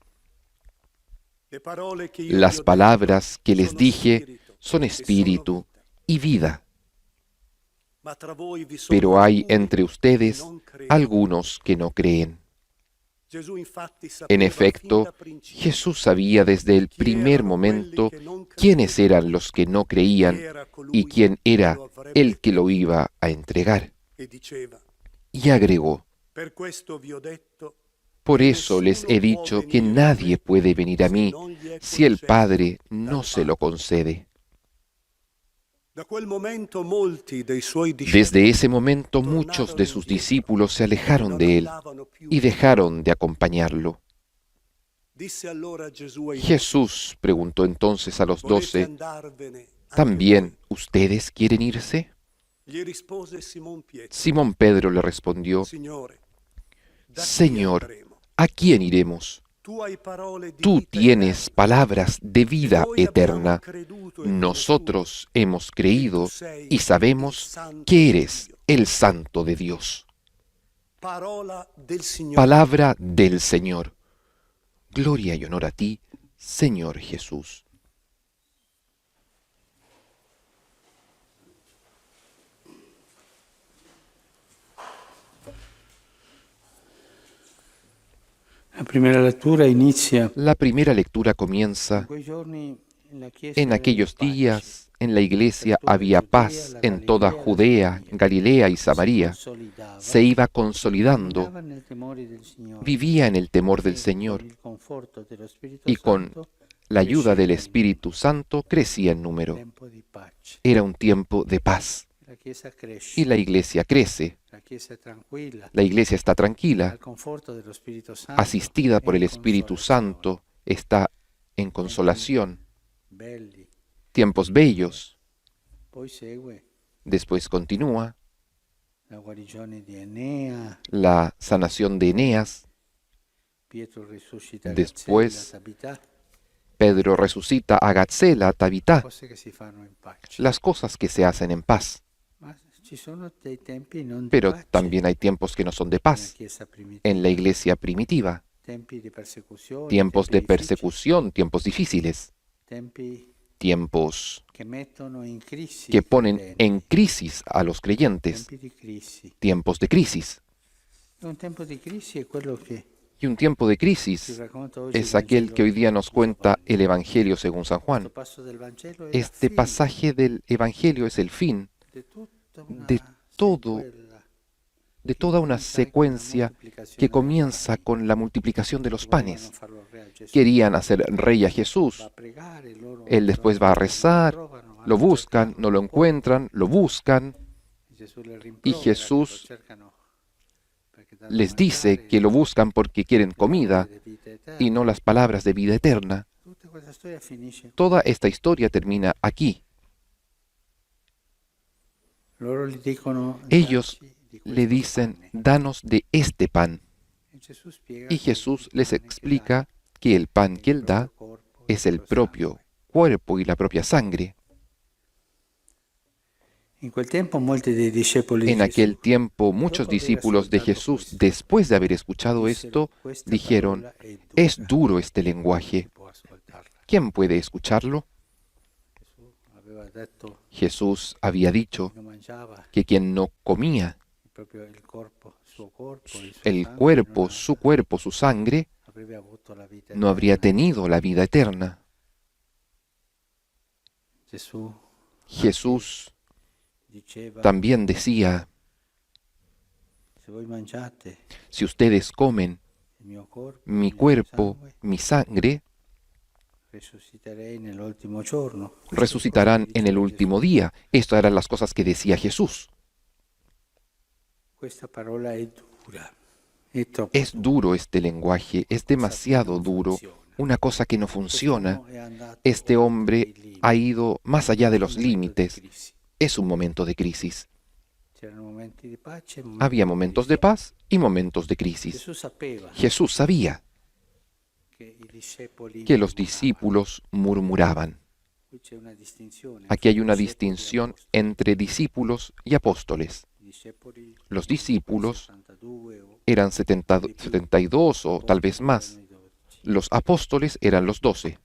Las palabras que les dije son espíritu y vida. Pero hay entre ustedes algunos que no creen. En efecto, Jesús sabía desde el primer momento quiénes eran los que no creían y quién era el que lo iba a entregar. Y agregó, por eso les he dicho que nadie puede venir a mí si el Padre no se lo concede. Desde ese momento muchos de sus discípulos se alejaron de él y dejaron de acompañarlo. Jesús preguntó entonces a los 12, ¿también ustedes quieren irse? Simón Pedro le respondió, Señor, ¿a quién iremos? Tú tienes palabras de vida eterna. Nosotros hemos creído y sabemos que eres el Santo de Dios. Palabra del Señor. Gloria y honor a ti, Señor Jesús. La primera lectura comienza, en aquellos días en la iglesia había paz en toda Judea, Galilea y Samaria. Se iba consolidando, vivía en el temor del Señor y con la ayuda del Espíritu Santo crecía en número. Era un tiempo de paz y la iglesia crece. La iglesia está tranquila, asistida por el Espíritu Santo, está en consolación. Tiempos bellos. Después continúa la sanación de Eneas. Después Pedro resucita a Gatzela, a Tabitá. Las cosas que se hacen en paz. Pero también hay tiempos que no son de paz en la iglesia primitiva. Tiempos de persecución, tiempos difíciles. Tiempos que ponen en crisis a los creyentes. Tiempos de crisis. Un tiempo di crisi è quello che Y un tiempo de ci crisis racconta oggi il es aquel que hoy día nos cuenta el Evangelio según San Juan. Questo passo del Vangelo è la Este fine pasaje del Evangelio es el fin di tutta una de todo, sequela de toda una secuencia que comienza con la multiplicación de los volevano panes. farlo re a Gesù. Querían hacer rey a Va Jesús. a pregare, loro Él después va a rezar, trovano, lo vanno a buscan, cercarlo, no lo encuentran, lo buscan, Gesù le y rimprovera, Jesús lo cercano perché danno les da dice mangiare, que lo buscan porque quieren comida parole di vita eterna. y no las palabras de vida eterna. Tutta questa storia finisce. Toda esta historia termina aquí. Loro gli dicono, Ellos "Dacci di le questo dicen, pane". danos de este pan. E Gesù spiega Y che Jesús il les pane che explica dà que el pan è que il Él da proprio corpo es e el il propio sangue. cuerpo y la propia sangre. In quel tempo molti dei discepoli di En Gesù, aquel tiempo muchos dopo aver discípulos de ascoltato Jesús, questo, después de haber escuchado dissero, esto, "Questa dijeron, parola è dura, es duro este chi lenguaje. può ascoltarla?" ¿Quién puede escucharlo? Gesù aveva detto Jesús había dicho che non mangiava que quien no comía proprio il corpo, suo corpo, il suo el sangue, cuerpo, su sangre, avrebbe avuto la vita no habría eterna. tenido la vida eterna. Gesù Jesús diceva, también decía, se voi mangiate si ustedes comen il mio corpo, mi il mio cuerpo, sangue, mi sangre, risusciterei nell'ultimo giorno. Queste resucitarán cose che en el diceva último Gesù. día. Estas eran las cosas que decía Jesús. Questa parola è dura, è troppo Es duro este lenguaje, es demasiado duro, una cosa que no funciona. Quest'uomo è andato Este oltre hombre i limiti. ha ido más allá de los Un momento di límites. crisi. Es un momento de crisis. C'erano momenti di pace, momenti Había di momentos crisi. de paz y momentos de crisis. Gesù sapeva Jesús sabía che i discepoli que los murmuravano. discípulos murmuraban. Qui c'è una distinzione Aquí hay fra una discepoli e distinción apostoli. entre discípulos y apóstoles. I discepoli Los discípulos 72 o eran 72 o tal vez más. erano i 12. Los apóstoles eran los 12.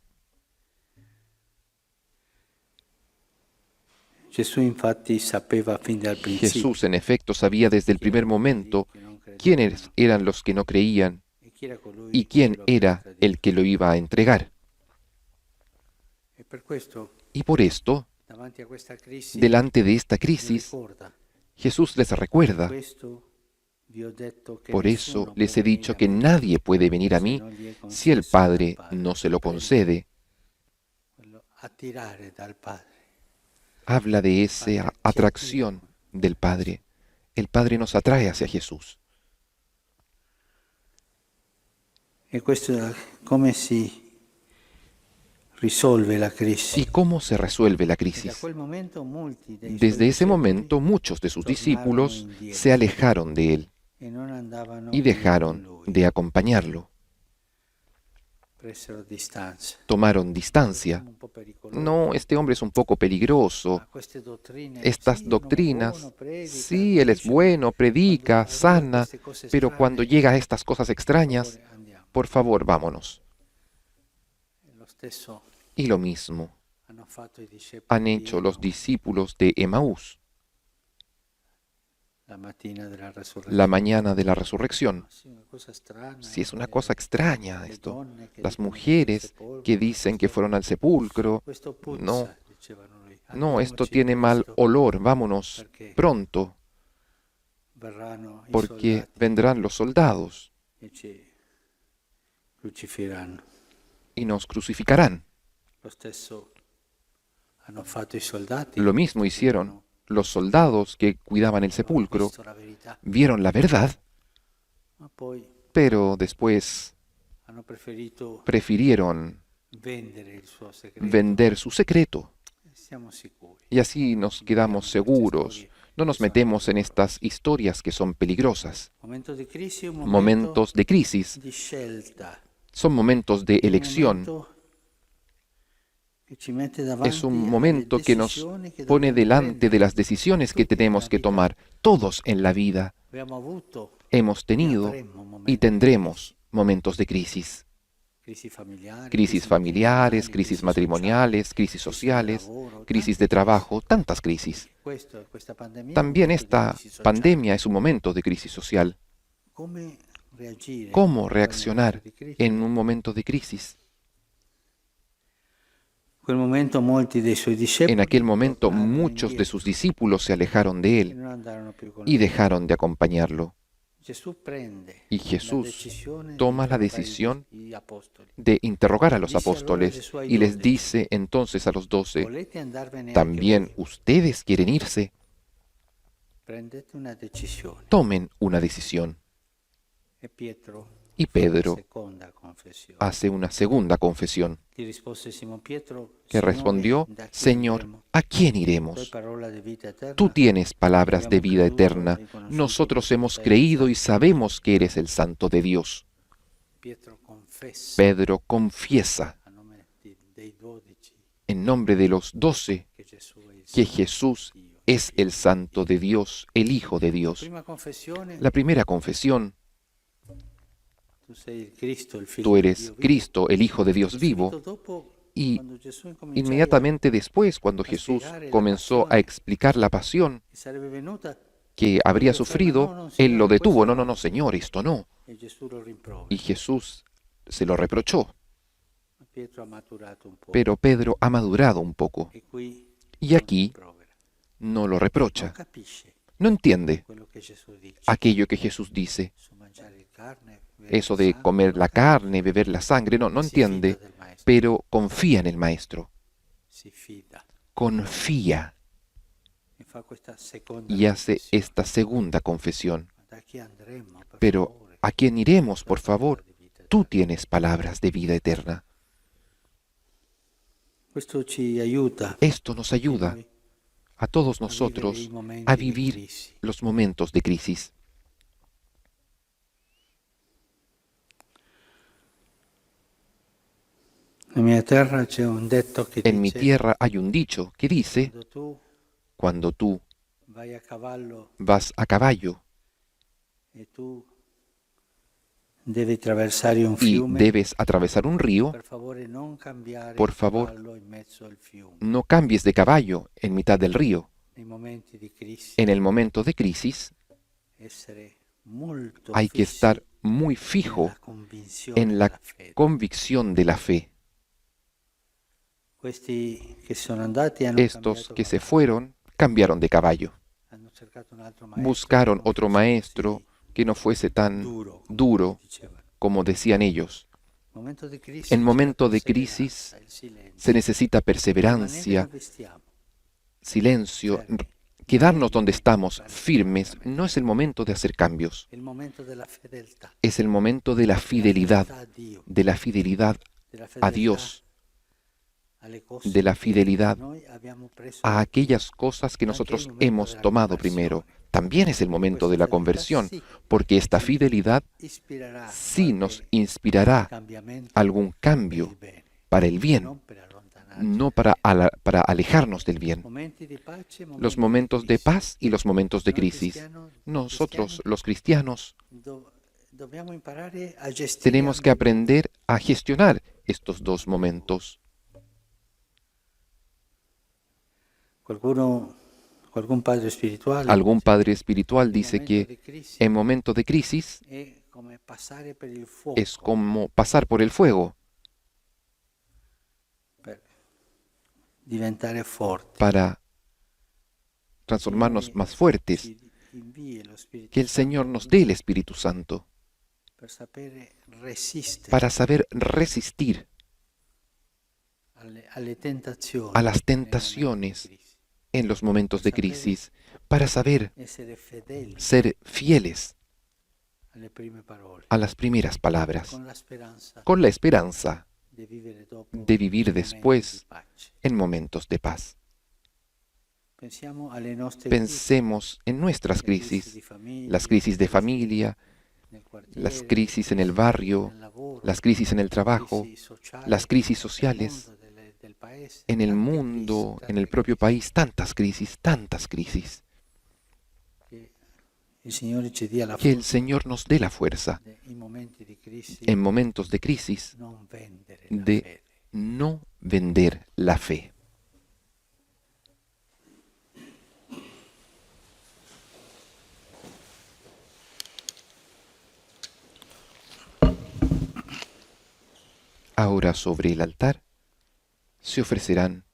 Gesù infatti sapeva fin dal principio Jesús, en efecto, sabía desde el primer momento che non credevano quiénes eran los que no creían e chi era colui y che quién lo avrebbe era tradito. el que lo iba a entregar. E per questo, Y por esto, davanti a questa crisi, delante de esta mi crisis, ricorda, Jesús les recuerda, questo vi ho detto che por nessuno eso può les he venire dicho a que me nadie puede venir a se mí non gli è si el concesso dal Padre no se lo concede. Quello attirare dal Padre. Habla de esa atracción del Padre. El Padre nos atrae hacia Jesús. E questo come si risolve la crisi? ¿Y cómo se resuelve la E da crisis? quel momento molti dei suoi Desde ese discepoli momento muchos de sus discípulos se alejaron de él e non andavano y con dejaron lui, de acompañarlo. presero distanza. Tomaron distancia. Un po' pericoloso. No, este hombre es un poco peligroso. Ma queste dottrine, Estas sì, uno è doctrinas, buono, predica, sí, él es dice, bueno, predica, quando sana, queste cose pero strane, cuando llega a estas cosas per extrañas, favore, andiamo. por favor, vámonos. E lo stesso Y lo mismo hanno fatto i discepoli han di hecho los Emaús discípulos de Emaús la mattina della resurrezione. la mañana de la resurrección. Sì, una cosa strana, Sí, es una le- cosa extraña le esto. donne che Las dicono mujeres sepolcro, que dicen que questo- fueron al sepulcro. questo puzza, No, dicevano lì. no, esto Andiamoci tiene mal presto, olor, vámonos perché pronto, verranno i porque soldati vendrán los soldados e ci crucifiranno. y nos crucificarán. Lo stesso hanno fatto i soldati. Lo mismo hicieron los soldados que cuidaban el Hanno sepulcro. visto la verità, Vieron la verdad, ma poi pero después hanno preferito prefirieron vendere il suo segreto. vender su secreto. Siamo sicuri. Y así nos quedamos seguros. No nos metemos en estas historias que son peligrosas. Momento di crisi, un Momentos de crisis di scelta. son momentos de Un elección. momento che ci mette davanti Es un alle momento que nos decisioni che pone dobbiamo delante prendere. de las decisiones que tenemos que tomar. Todos en la vida Abbiamo avuto hemos e tenido avremo momenti y tendremos momentos de crisis. crisi familiari, Crisis familiares, crisis crisi matrimoniales, crisis sociales, crisis de trabajo, tantas crisis. sociali. Questa pandemia è un También momento di esta crisi sociale. pandemia es un momento de crisis social. ¿Cómo reaccionar en un momento de crisis? En aquel momento muchos de sus discípulos se alejaron de él y dejaron de acompañarlo. Y Jesús toma la decisión de interrogar a los apóstoles y les dice entonces a los 12, ¿también ustedes quieren irse? Tomen una decisión. Y Pedro hace una segunda confesión, que respondió, Señor, ¿a quién iremos? Tú tienes palabras de vida eterna. Nosotros hemos creído y sabemos que eres el Santo de Dios. Pedro confiesa en nombre de los 12 que Jesús es el Santo de Dios, el Hijo de Dios. La primera confesión, tú eres Cristo, el Hijo de Dios vivo. Y inmediatamente después, cuando Jesús comenzó a explicar la pasión que habría sufrido, Él lo detuvo. No, no, no, Señor, esto no. Y Jesús se lo reprochó. Pero Pedro ha madurado un poco. Y aquí no lo reprocha. No entiende aquello que Jesús dice. Eso de comer la carne, beber la sangre, no entiende, pero confía en el Maestro. Confía y hace esta segunda confesión. Pero, ¿a quién iremos, por favor? Tú tienes palabras de vida eterna. Esto nos ayuda a todos nosotros a vivir los momentos de crisis. En mi tierra hay un dicho que dice, cuando tú vas a caballo y debes atravesar un río, por favor, no cambies de caballo en mitad del río. En el momento de crisis, hay que estar muy fijo en la convicción de la fe. Estos que se fueron cambiaron de caballo. Buscaron otro maestro que no fuese tan duro como decían ellos. En momento de crisis se necesita perseverancia, silencio. Quedarnos donde estamos, firmes, no es el momento de hacer cambios. Es el momento de la fidelidad a Dios, de la fidelidad a aquellas cosas que nosotros hemos tomado primero. También es el momento de la conversión, porque esta fidelidad sí nos inspirará algún cambio para el bien, no para alejarnos del bien. Los momentos de paz y los momentos de crisis. Nosotros, los cristianos, tenemos que aprender a gestionar estos dos momentos. Algún padre espiritual dice que en momento de crisis es como pasar por el fuego para transformarnos más fuertes, que el Señor nos dé el Espíritu Santo para saber resistir a las tentaciones en los momentos de crisis, para saber ser fieles a las primeras palabras, con la esperanza de vivir después en momentos de paz. Pensemos en nuestras crisis, las crisis de familia, las crisis en el barrio, las crisis en el trabajo, las crisis sociales, en el mundo, en el propio país, tantas crisis, tantas crisis. Que el Señor nos dé la fuerza en momentos de crisis de no vender la fe. Ahora sobre el altar se ofrecerán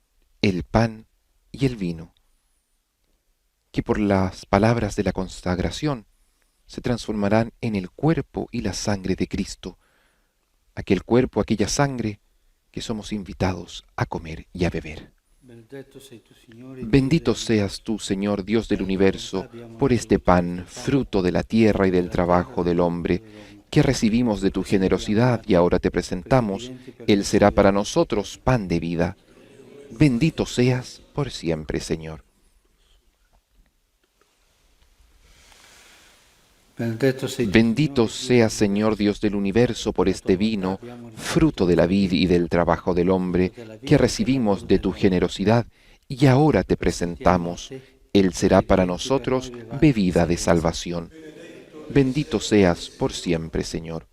el pan y el vino, que por las palabras de la consagración se transformarán en el cuerpo y la sangre de Cristo, aquel cuerpo, aquella sangre que somos invitados a comer y a beber. Bendito seas tú, Señor Dios del universo, por este pan, fruto de la tierra y del trabajo del hombre, que recibimos de tu generosidad y ahora te presentamos. Él será para nosotros pan de vida. Bendito seas por siempre, Señor. Bendito seas, Señor Dios del universo, por este vino, fruto de la vid y del trabajo del hombre, que recibimos de tu generosidad y ahora te presentamos. Él será para nosotros bebida de salvación. Bendito seas por siempre, Señor.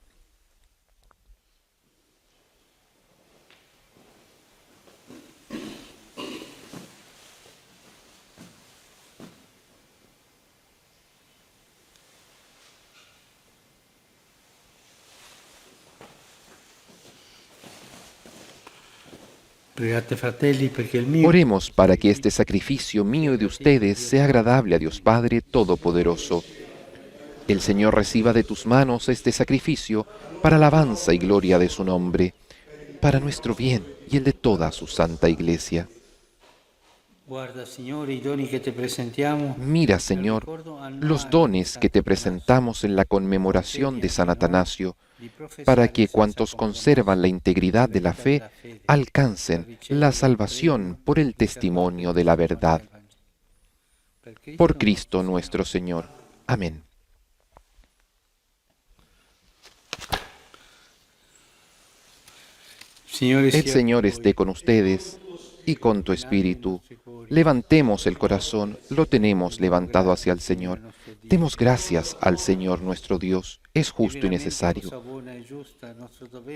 Oremos para que este sacrificio mío y de ustedes sea agradable a Dios Padre Todopoderoso. El Señor reciba de tus manos este sacrificio para alabanza y gloria de su nombre, para nuestro bien y el de toda su santa Iglesia. Mira, Señor, los dones que te presentamos en la conmemoración de San Atanasio, para que cuantos conservan la integridad de la fe alcancen la salvación por el testimonio de la verdad. Por Cristo nuestro Señor. Amén. El Señor esté con ustedes y con tu espíritu. Levantemos el corazón, lo tenemos levantado hacia el Señor. Demos gracias al Señor nuestro Dios, es justo y necesario.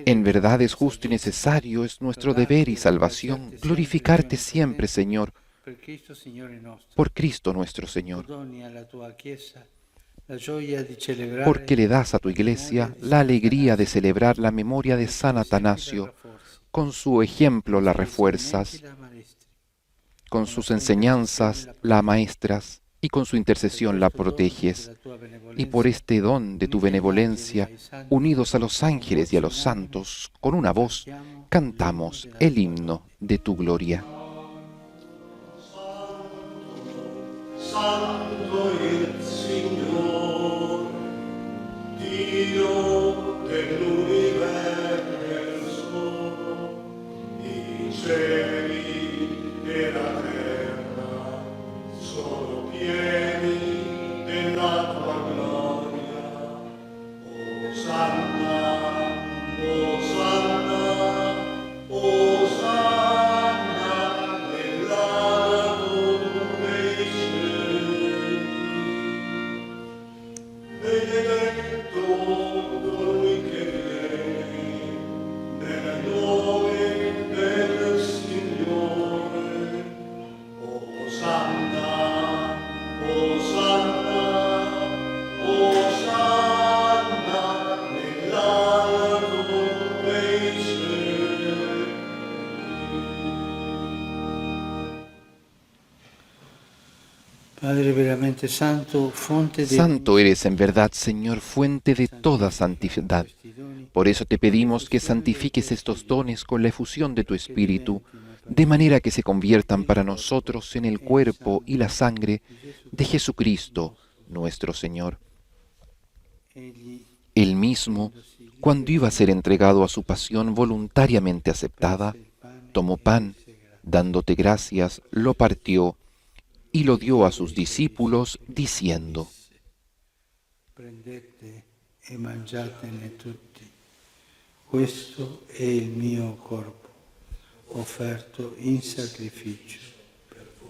En verdad es justo y necesario, es nuestro deber y salvación glorificarte siempre, Señor, por Cristo nuestro Señor, porque le das a tu Iglesia la alegría de celebrar la memoria de San Atanasio. Con su ejemplo la refuerzas, con sus enseñanzas la maestras y con su intercesión la proteges. Y por este don de tu benevolencia, unidos a los ángeles y a los santos, con una voz, cantamos el himno de tu gloria. Santo il Signore, Dio dell'universo, i cieli e la terra sono pieni della tua gloria. Osanna, Osanna, Osanna nell'alto dei cieli. Benedetto colui che viene nel nome del Signore. Osanna, Osanna, Osanna nell'alto dei cieli. Padre veramente santo, fonte de... Santo eres en verdad, Señor, fuente de toda santidad. Por eso te pedimos que santifiques estos dones con la efusión de tu Espíritu, de manera que se conviertan para nosotros en el cuerpo y la sangre de Jesucristo, nuestro Señor. Él mismo, cuando iba a ser entregado a su pasión voluntariamente aceptada, tomó pan, dándote gracias, lo partió y lo dio a sus discípulos, diciendo: Prendete e mangiatene tutti. Questo è il mio corpo, offerto in sacrificio per voi.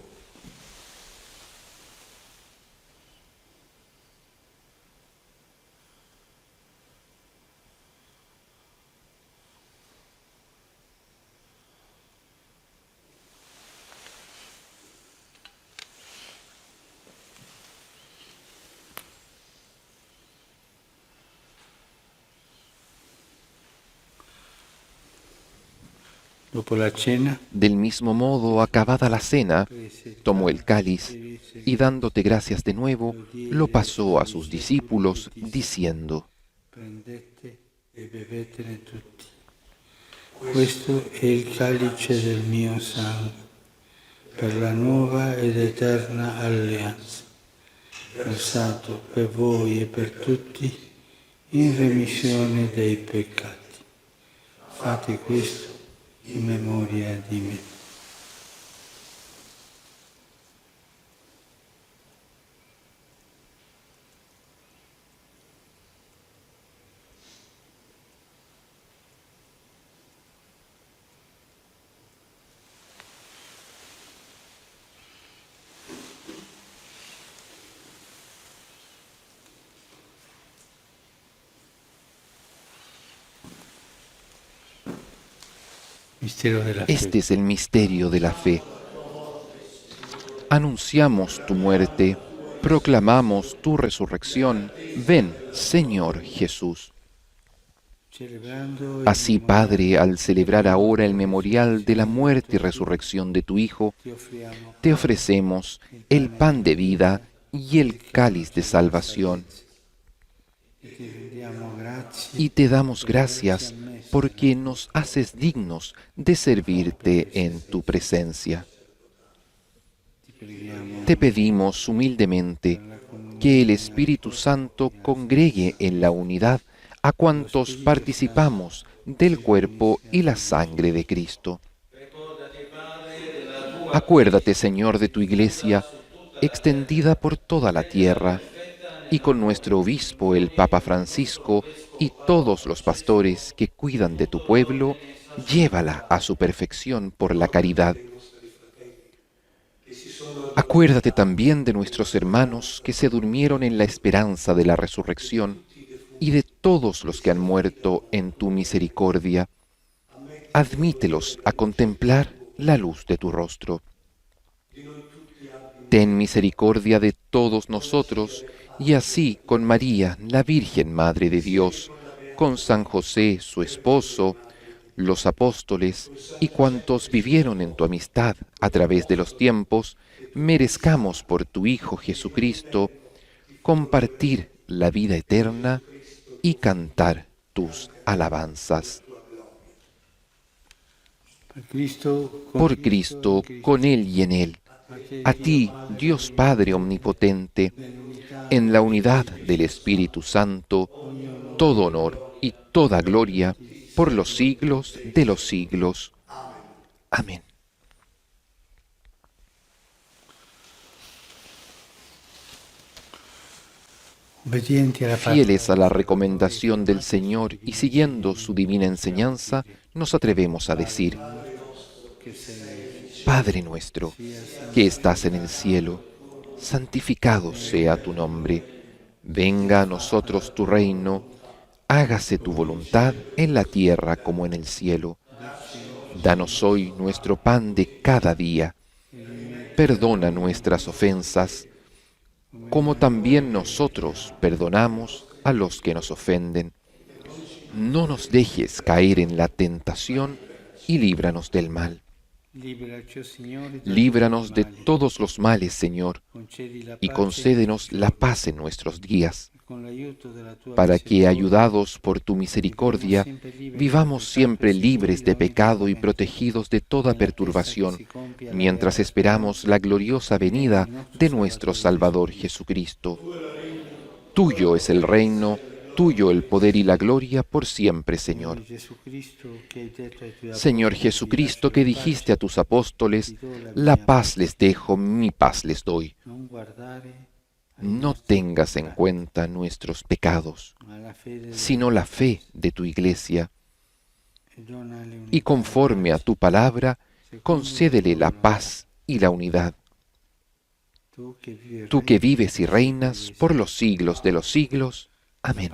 Dopo la cena, Del mismo modo, acabada la cena, tomó el cáliz y dándote gracias de nuevo, lo pasó a sus discípulos, diciendo: prendete e bevetene tutti. Questo è il calice del mio sangue, per la nuova ed eterna alleanza, versato per voi e per tutti in remissione dei peccati. Fate questo in memoria di me. Mistero della fe. Este es el misterio de la fe. Anunciamos tu muerte, proclamamos tu resurrección. Ven, Señor Jesús. Celebrando Así, Padre, al celebrar ahora el memorial de la muerte y resurrección de tu Hijo, ti offriamo te ofrecemos el pan de vida y el cáliz de salvación. e ti rendiamo grazie Y te damos gracias porque nos haces dignos de servirte en tu presencia. ti preghiamo Te pedimos humildemente que el Espíritu Santo congregue en la unidad a cuantos participamos del cuerpo y la sangre de Cristo. Acuérdate, Señor, de tu Iglesia, extendida por toda la tierra, y con nuestro obispo, el Papa Francisco, y todos los pastores que cuidan de tu pueblo, llévala a su perfección por la caridad. Acuérdate también de nuestros hermanos que se durmieron en la esperanza de la resurrección y de todos los que han muerto en tu misericordia. Admítelos a contemplar la luz de tu rostro. Ten misericordia de todos nosotros, y así con María, la Virgen Madre de Dios, con San José, su esposo, los apóstoles y cuantos vivieron en tu amistad a través de los tiempos, merezcamos por tu Hijo Jesucristo compartir la vida eterna y cantar tus alabanzas. Por Cristo, con Él y en Él, a ti, Dios Padre Omnipotente, en la unidad del Espíritu Santo, todo honor y toda gloria por los siglos de los siglos. Amén. Fieles a la recomendación del Señor y siguiendo su divina enseñanza, nos atrevemos a decir: Padre nuestro, que estás en el cielo, santificado sea tu nombre. Venga a nosotros tu reino, hágase tu voluntad en la tierra como en el cielo. Danos hoy nuestro pan de cada día. Perdona nuestras ofensas, como también nosotros perdonamos a los que nos ofenden. No nos dejes caer en la tentación y líbranos del mal. Líbranos de todos los males, Señor, y concédenos la paz en nuestros días, para que, ayudados por tu misericordia, vivamos siempre libres de pecado y protegidos de toda perturbación, mientras esperamos la gloriosa venida de nuestro Salvador Jesucristo. Tuyo es el reino, tuyo el poder y la gloria por siempre, Señor. Señor Jesucristo, que dijiste a tus apóstoles: la paz les dejo, mi paz les doy. No tengas en cuenta nuestros pecados, sino la fe de tu Iglesia. Y conforme a tu palabra, concédele la paz y la unidad. Tú que vives y reinas por los siglos de los siglos. Amén.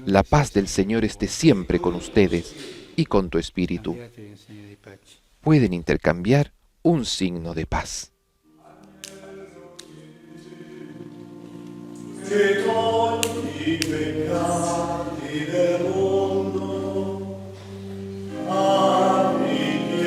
La paz del Señor esté siempre con ustedes y con tu espíritu. Pueden intercambiar un signo de paz. che togli i peccati del mondo, abiti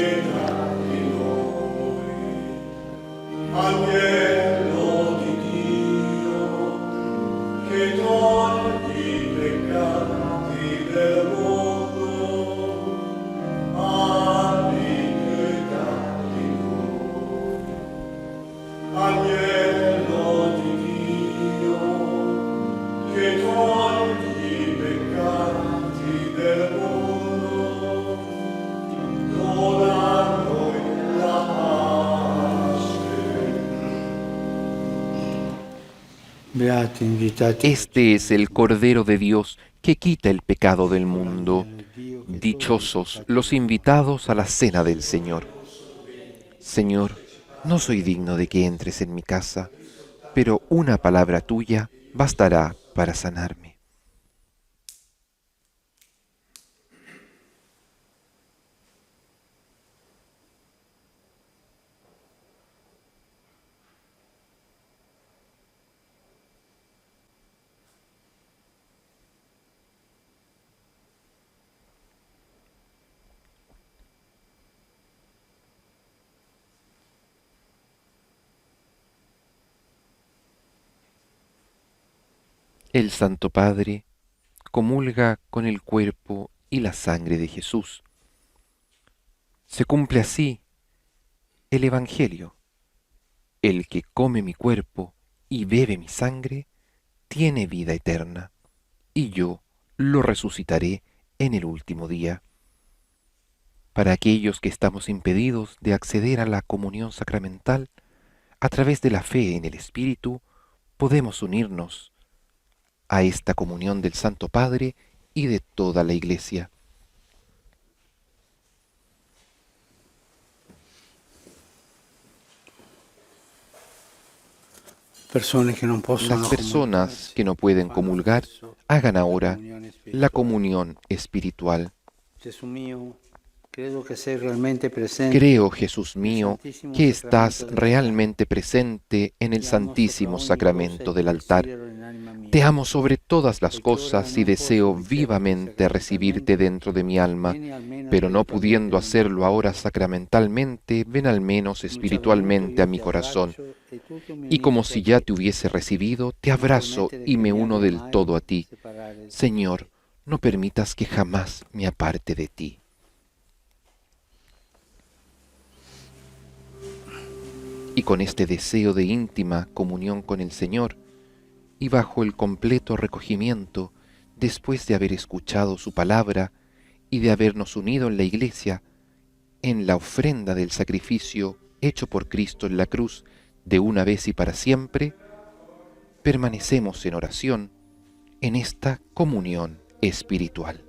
Beati invitati. Este es el Cordero de Dios que quita el pecado del mundo. Dichosos los invitados a la cena del Señor. Señor, no soy digno de que entres en mi casa, pero una palabra tuya bastará para sanarme. El Santo Padre comulga con el cuerpo y la sangre de Jesús. Se cumple así el Evangelio. El que come mi cuerpo y bebe mi sangre tiene vida eterna, y yo lo resucitaré en el último día. Para aquellos que estamos impedidos de acceder a la comunión sacramental, a través de la fe en el Espíritu, podemos unirnos a esta comunión del Santo Padre y de toda la Iglesia. Las personas que no pueden comulgar, hagan ahora la comunión espiritual. Creo, Jesús mío, que estás realmente presente en el Santísimo Sacramento del altar. Te amo sobre todas las cosas y deseo vivamente recibirte dentro de mi alma, pero no pudiendo hacerlo ahora sacramentalmente, ven al menos espiritualmente a mi corazón. Y como si ya te hubiese recibido, te abrazo y me uno del todo a ti. Señor, no permitas que jamás me aparte de ti. Y con este deseo de íntima comunión con el Señor, y bajo el completo recogimiento, después de haber escuchado su palabra y de habernos unido en la Iglesia, en la ofrenda del sacrificio hecho por Cristo en la cruz de una vez y para siempre, permanecemos en oración en esta comunión espiritual.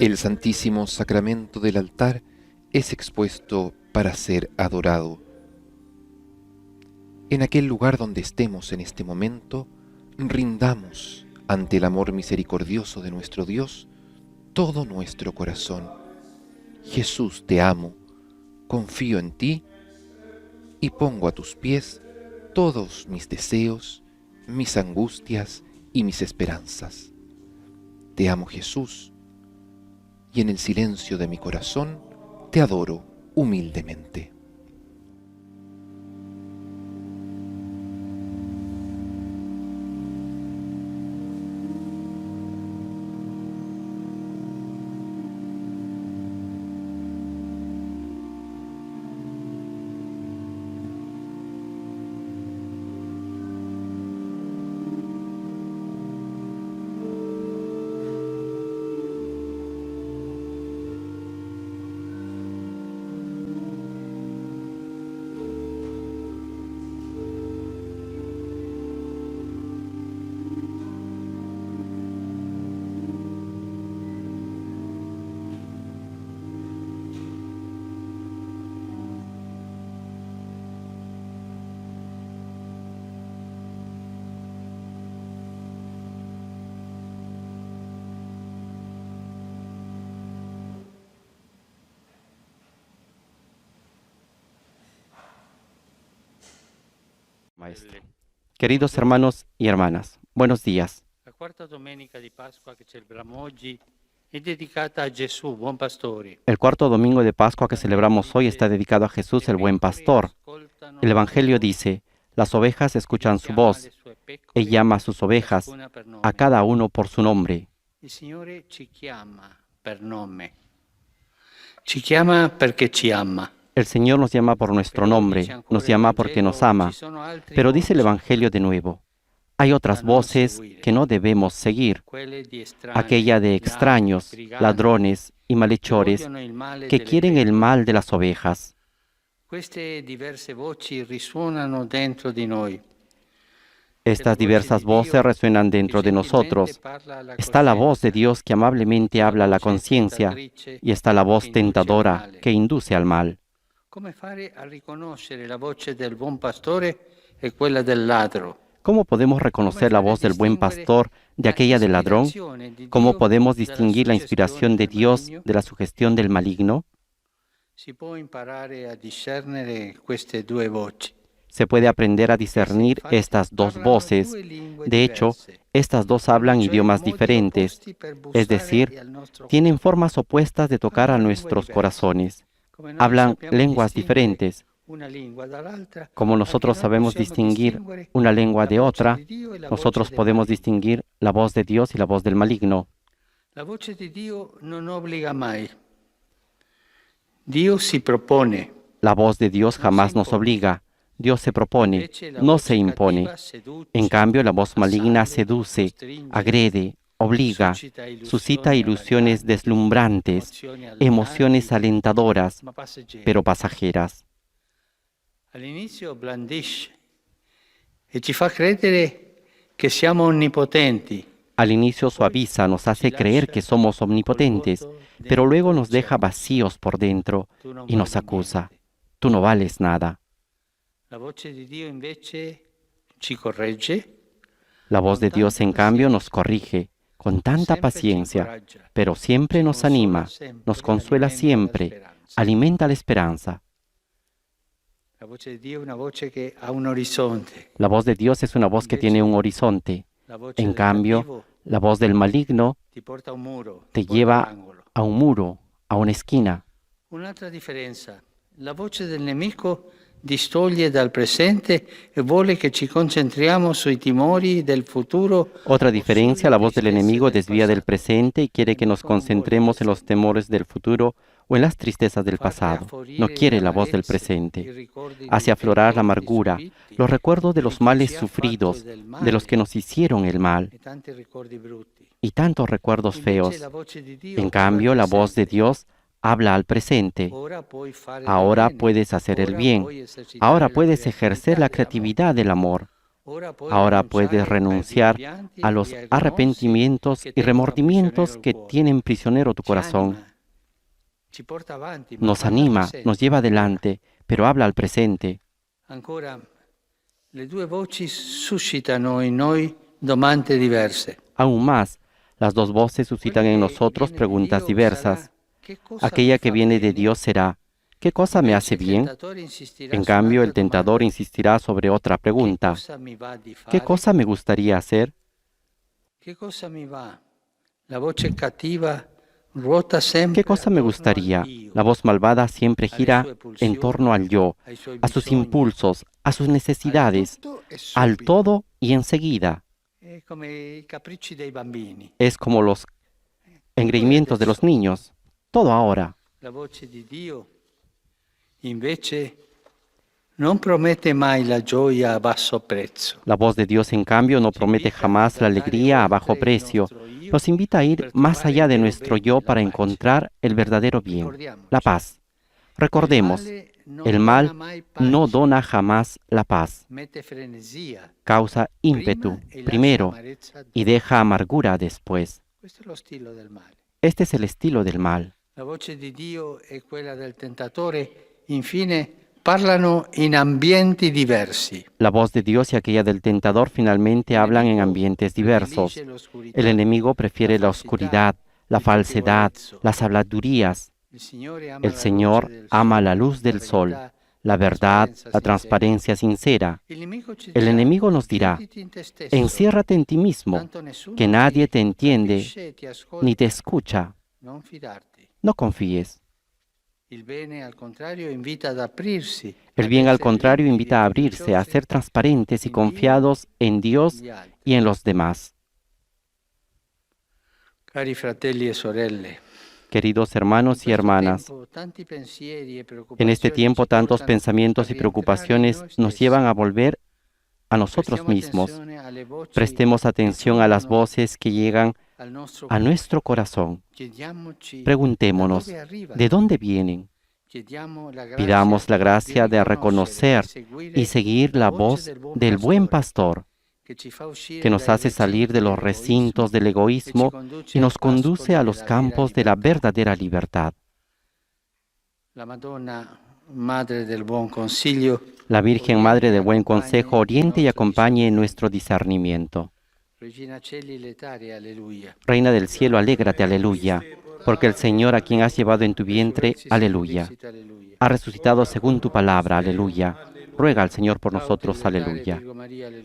El Santísimo Sacramento del altar es expuesto para ser adorado. En aquel lugar donde estemos en este momento, rindamos ante el amor misericordioso de nuestro Dios todo nuestro corazón. Jesús, te amo, confío en ti y pongo a tus pies todos mis deseos, mis angustias y mis esperanzas. Te amo, Jesús, y en el silencio de mi corazón te adoro humildemente. Maestro. Queridos hermanos y hermanas, buenos días. La quarta domenica di Pasqua che celebriamo oggi è dedicata a Gesù, buon pastore. El cuarto domingo de Pascua que celebramos hoy está dedicado a Jesús, el buen pastor. El Evangelio dice, las ovejas escuchan su voz. Él llama a sus ovejas, a cada uno por su nombre. Il Signore ci chiama per nome. Ci chiama perché ci ama. El Señor nos llama por nuestro nombre, nos llama porque nos ama. Pero dice el Evangelio de nuevo, hay otras voces que no debemos seguir, aquella de extraños, ladrones y malhechores que quieren el mal de las ovejas. Queste diverse voci risuonano dentro di noi. Estas diversas voces resuenan dentro de nosotros. Está la voz de Dios que amablemente habla a la conciencia y está la voz tentadora que induce al mal. Come fare a riconoscere la voce del buon pastore e quella del ladro? ¿Cómo podemos reconocer la voz del buen pastor de aquella del ladrón? ¿Cómo podemos distinguir la inspiración de Dios de la sugestión del maligno? Si può imparare a discernere queste due voci. Se puede aprender a discernir estas dos voces. De hecho, estas dos hablan idiomas diferentes, es decir, tienen formas opuestas de tocar a nuestros corazones. Hablan lenguas diferentes. Como nosotros sabemos distinguir una lengua de otra, nosotros podemos distinguir la voz de Dios y la voz del maligno. La voce di Dio non obbliga mai. Dio si propone. La voz de Dios jamás nos obliga. Dios se propone, no se impone. En cambio, la voz maligna seduce, agrede, obliga, suscita ilusiones deslumbrantes, emociones alentadoras, pero pasajeras. All'inizio blandisce e ci fa credere che siamo onnipotenti. Al inicio suaviza, nos hace creer que somos omnipotentes, pero luego nos deja vacíos por dentro y nos acusa. Tú no vales nada. La voce di Dio invece ci corregge. La voz de Dios, en cambio, nos corrige con tanta paciencia, pero siempre nos anima, nos consuela siempre, alimenta la esperanza. La voce di Dio è una voce che ha un orizzonte. La voz de Dios es una voz que tiene un horizonte. En cambio, la voz del maligno Ti porta a un muro, te ti porta lleva all'angolo. a un muro, a una esquina. Un'altra differenza. La voce del nemico distoglie dal presente e vuole che ci concentriamo sui timori del futuro. Otra diferencia, la voz del enemigo desvía del presente y quiere que nos concentremos en los temores del futuro o en las tristezas del pasado. No quiere la voz del presente. Hace aflorar la amargura, los recuerdos de los males sufridos, de los que nos hicieron el mal, E tanti ricordi brutti. y tantos recuerdos feos. Invece la voce di Dio En cambio, la voz de Dios habla al presente. Ora puoi fare del Ahora bene. puedes hacer el Ora bien. puoi esercitare Ahora la puedes ejercer la creatividad del amor. Ahora puedes renunciar a los arrepentimientos y remordimientos que tienen prisionero tu corazón. Nos anima, nos lleva adelante, pero habla al presente. Ancora, le due voci suscitano in noi domande diverse. Aún más, las dos voces suscitan en nosotros preguntas diversas. Aquella que viene de Dios será, ¿qué cosa me hace bien? En cambio, el tentador insistirá sobre otra pregunta. ¿Qué cosa me gustaría hacer? ¿Qué cosa mi va? La voce cattiva ruota sempre. ¿Qué cosa me gustaría? La voz malvada siempre gira en torno al yo, a sus impulsos, a sus necesidades, al todo y enseguida. È come i capricci dei bambini. Es como los engreimientos de los niños. Todo ahora. La voce di Dio invece non promette mai la gioia a basso prezzo. La voz de Dios, en cambio, no promete jamás la alegría a bajo precio. Nos invita a ir más allá de nuestro yo para encontrar el verdadero bien, la paz. Recordemos, el mal no dona jamás la paz. Mette frenesia. Causa ímpetu primero y deja amargura después. Questo è lo stile del male. Este es el estilo del mal. La voce di Dio e quella del tentatore, infine, parlano in ambienti diversi. La voz de Dios y aquella del tentador finalmente hablan en ambientes diversos. El enemigo prefiere la oscuridad, la falsedad, las habladurías. El Señor ama la luz del sol, la verdad, la transparencia sincera. El enemigo nos dirá, enciérrate en ti mismo, que nadie te entiende ni te escucha. No confíes. El bien, al contrario, invita a abrirse, a ser transparentes y confiados en Dios y en los demás. Cari fratelli e sorelle, Queridos hermanos y hermanas, en este tiempo tantos pensamientos y preocupaciones nos llevan a volver a nosotros mismos. Prestemos atención a las voces que llegan a nuestro corazón. Preguntémonos, ¿de dónde vienen? Pidamos la gracia de reconocer y seguir la voz del buen pastor, que nos hace salir de los recintos del egoísmo y nos conduce a los campos de la verdadera libertad. La Virgen Madre del Buen Consejo oriente y acompañe en nuestro discernimiento. Reina del cielo, alégrate, aleluya, porque el Señor a quien has llevado en tu vientre, aleluya, ha resucitado según tu palabra, aleluya. Ruega al Señor por nosotros, aleluya.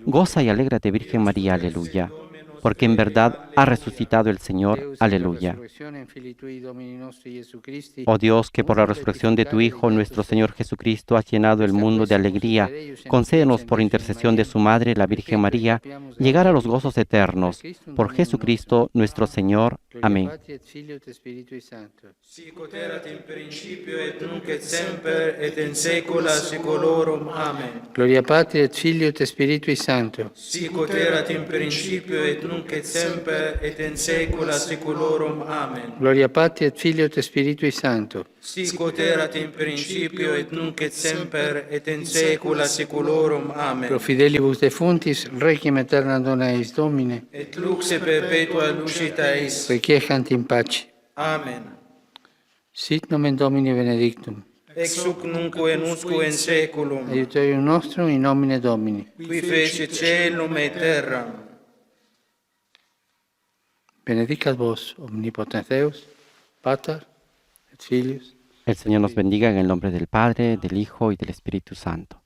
Goza y alégrate, Virgen María, aleluya, porque en verdad ha resucitado el Señor, aleluya. Oh Dios, que por la resurrección de tu Hijo, nuestro Señor Jesucristo, has llenado el mundo de alegría, concédenos por intercesión de su Madre, la Virgen María, llegar a los gozos eternos. Por Jesucristo, nuestro Señor. Amén. Sicut erat in principio et nunc et semper et in saecula saeculorum. Amen. Gloria Patri et Filio et Spiritui Sancto. Sicut erat in principio et nunc et semper et in saecula saeculorum. Amen. Gloria Patri et Filio et Spiritui Sancto. Sicut erat in principio et nunc et semper et in saecula saeculorum. Amen. Pro fidelibus defuntis, requiem aeterna dona eis Domine. Et lux et perpetua lucita eis. Requiescant in pace. Amen. Sit nomen Domini benedictum. Ex hoc nunc et usque in saeculum. Aiuterium nostrum in nomine Domini. Qui fecit caelum et terram. Benedicat vos, omnipotens Deus, Pater et Filius. El Señor nos bendiga en el nombre del Padre, del Hijo y del Espíritu Santo.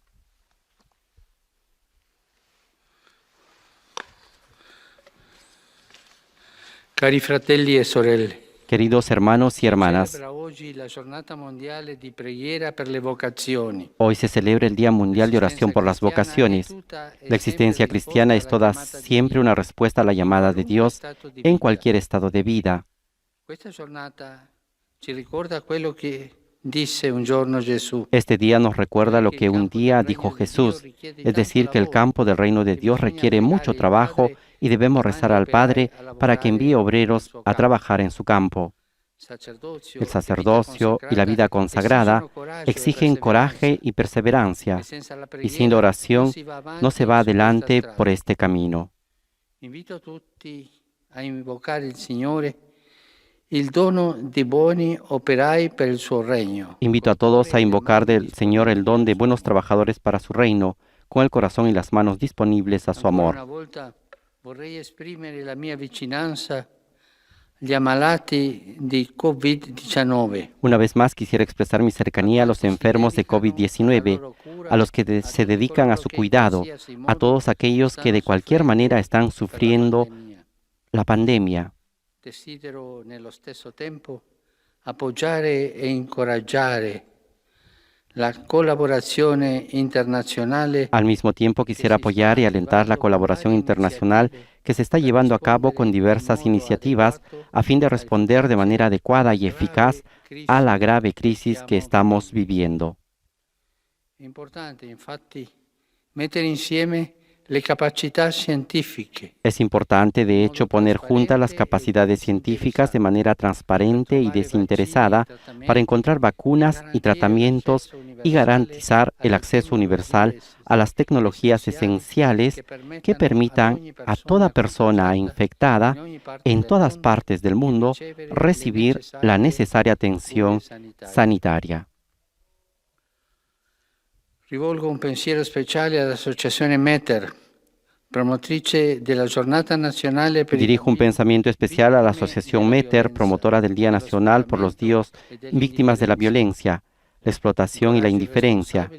Cari fratelli e sorelle. Queridos hermanos y hermanas, hoy se celebra el Día Mundial de Oración por las Vocaciones. La existencia cristiana es toda siempre una respuesta a la llamada de Dios en cualquier estado de vida. Este día nos recuerda lo que un día dijo Jesús, es decir, que el campo del reino de Dios requiere mucho trabajo y debemos rezar al Padre para que envíe obreros a trabajar en su campo. El sacerdocio y la vida consagrada exigen coraje y perseverancia, y sin la oración no se va adelante por este camino. Invito a tutti a invocare il Signore il dono di buoni operai per il suo regno. Invito a todos a invocar del Señor el don de buenos trabajadores para su reino, con el corazón y las manos disponibles a su amor. Una volta vorrei esprimere la mia vicinanza agli ammalati di Covid-19. Una vez más quisiera expresar mi cercanía a los enfermos de COVID-19, a los que se dedican a su cuidado, a todos aquellos que de cualquier manera están sufriendo la pandemia. Desidero nello stesso tempo appoggiare e incoraggiare la colaborazione internazionale. Al mismo tiempo quisiera apoyar y alentar la colaboración internacional que se está llevando a cabo con diversas iniciativas a fin de responder de manera adecuada y eficaz a la grave crisis que estamos viviendo. Importante, infatti, mettere insieme le capacità scientifiche. Es importante, de hecho, poner juntas las capacidades científicas de manera transparente y desinteresada para encontrar vacunas y tratamientos y garantizar el acceso universal a las tecnologías esenciales que permitan a toda persona infectada en todas partes del mundo recibir la necesaria atención sanitaria. Rivolgo un pensiero speciale all'Associazione Meter, promotrice della Giornata Nazionale per Dirijo un pensamiento especial a la Asociación Meter, promotora del Día Nacional por los víctimas de la violencia. la explotación y la indiferencia.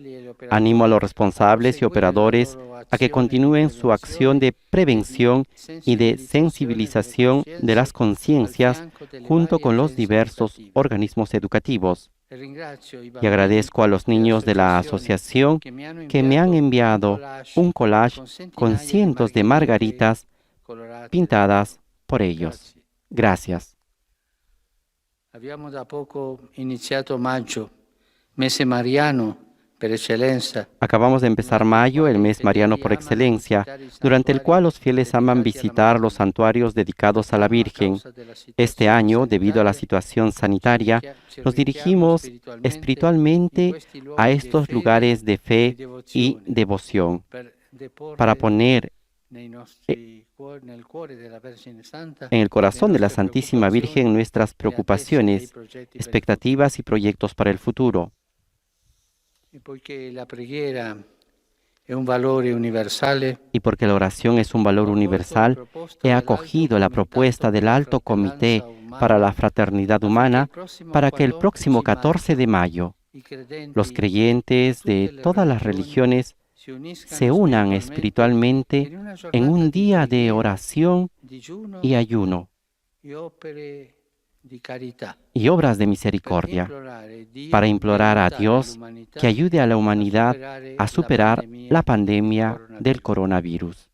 Animo a los responsables y operadores a que continúen su acción de prevención y de sensibilización de las conciencias junto con los diversos organismos educativos. Y agradezco a los niños de la asociación que me han enviado un collage con cientos de margaritas pintadas por ellos. Gracias. Abbiamo da poco iniziato maggio, mese mariano per eccellenza. Acabamos de empezar mayo, el mes mariano por excelencia, durante el cual los fieles aman visitar los santuarios dedicados a la Virgen. Este año, debido a la situación sanitaria, nos dirigimos espiritualmente a estos lugares de fe y devoción para poner en el corazón de la Santísima Virgen nuestras preocupaciones, expectativas y proyectos para el futuro. Y porque la oración es un valor universal, he acogido la propuesta del Alto Comité para la Fraternidad Humana para que el próximo 14 de mayo los creyentes de todas las religiones se unan espiritualmente en un día de oración y ayuno y obras de misericordia para implorar a Dios que ayude a la humanidad a superar la pandemia del coronavirus.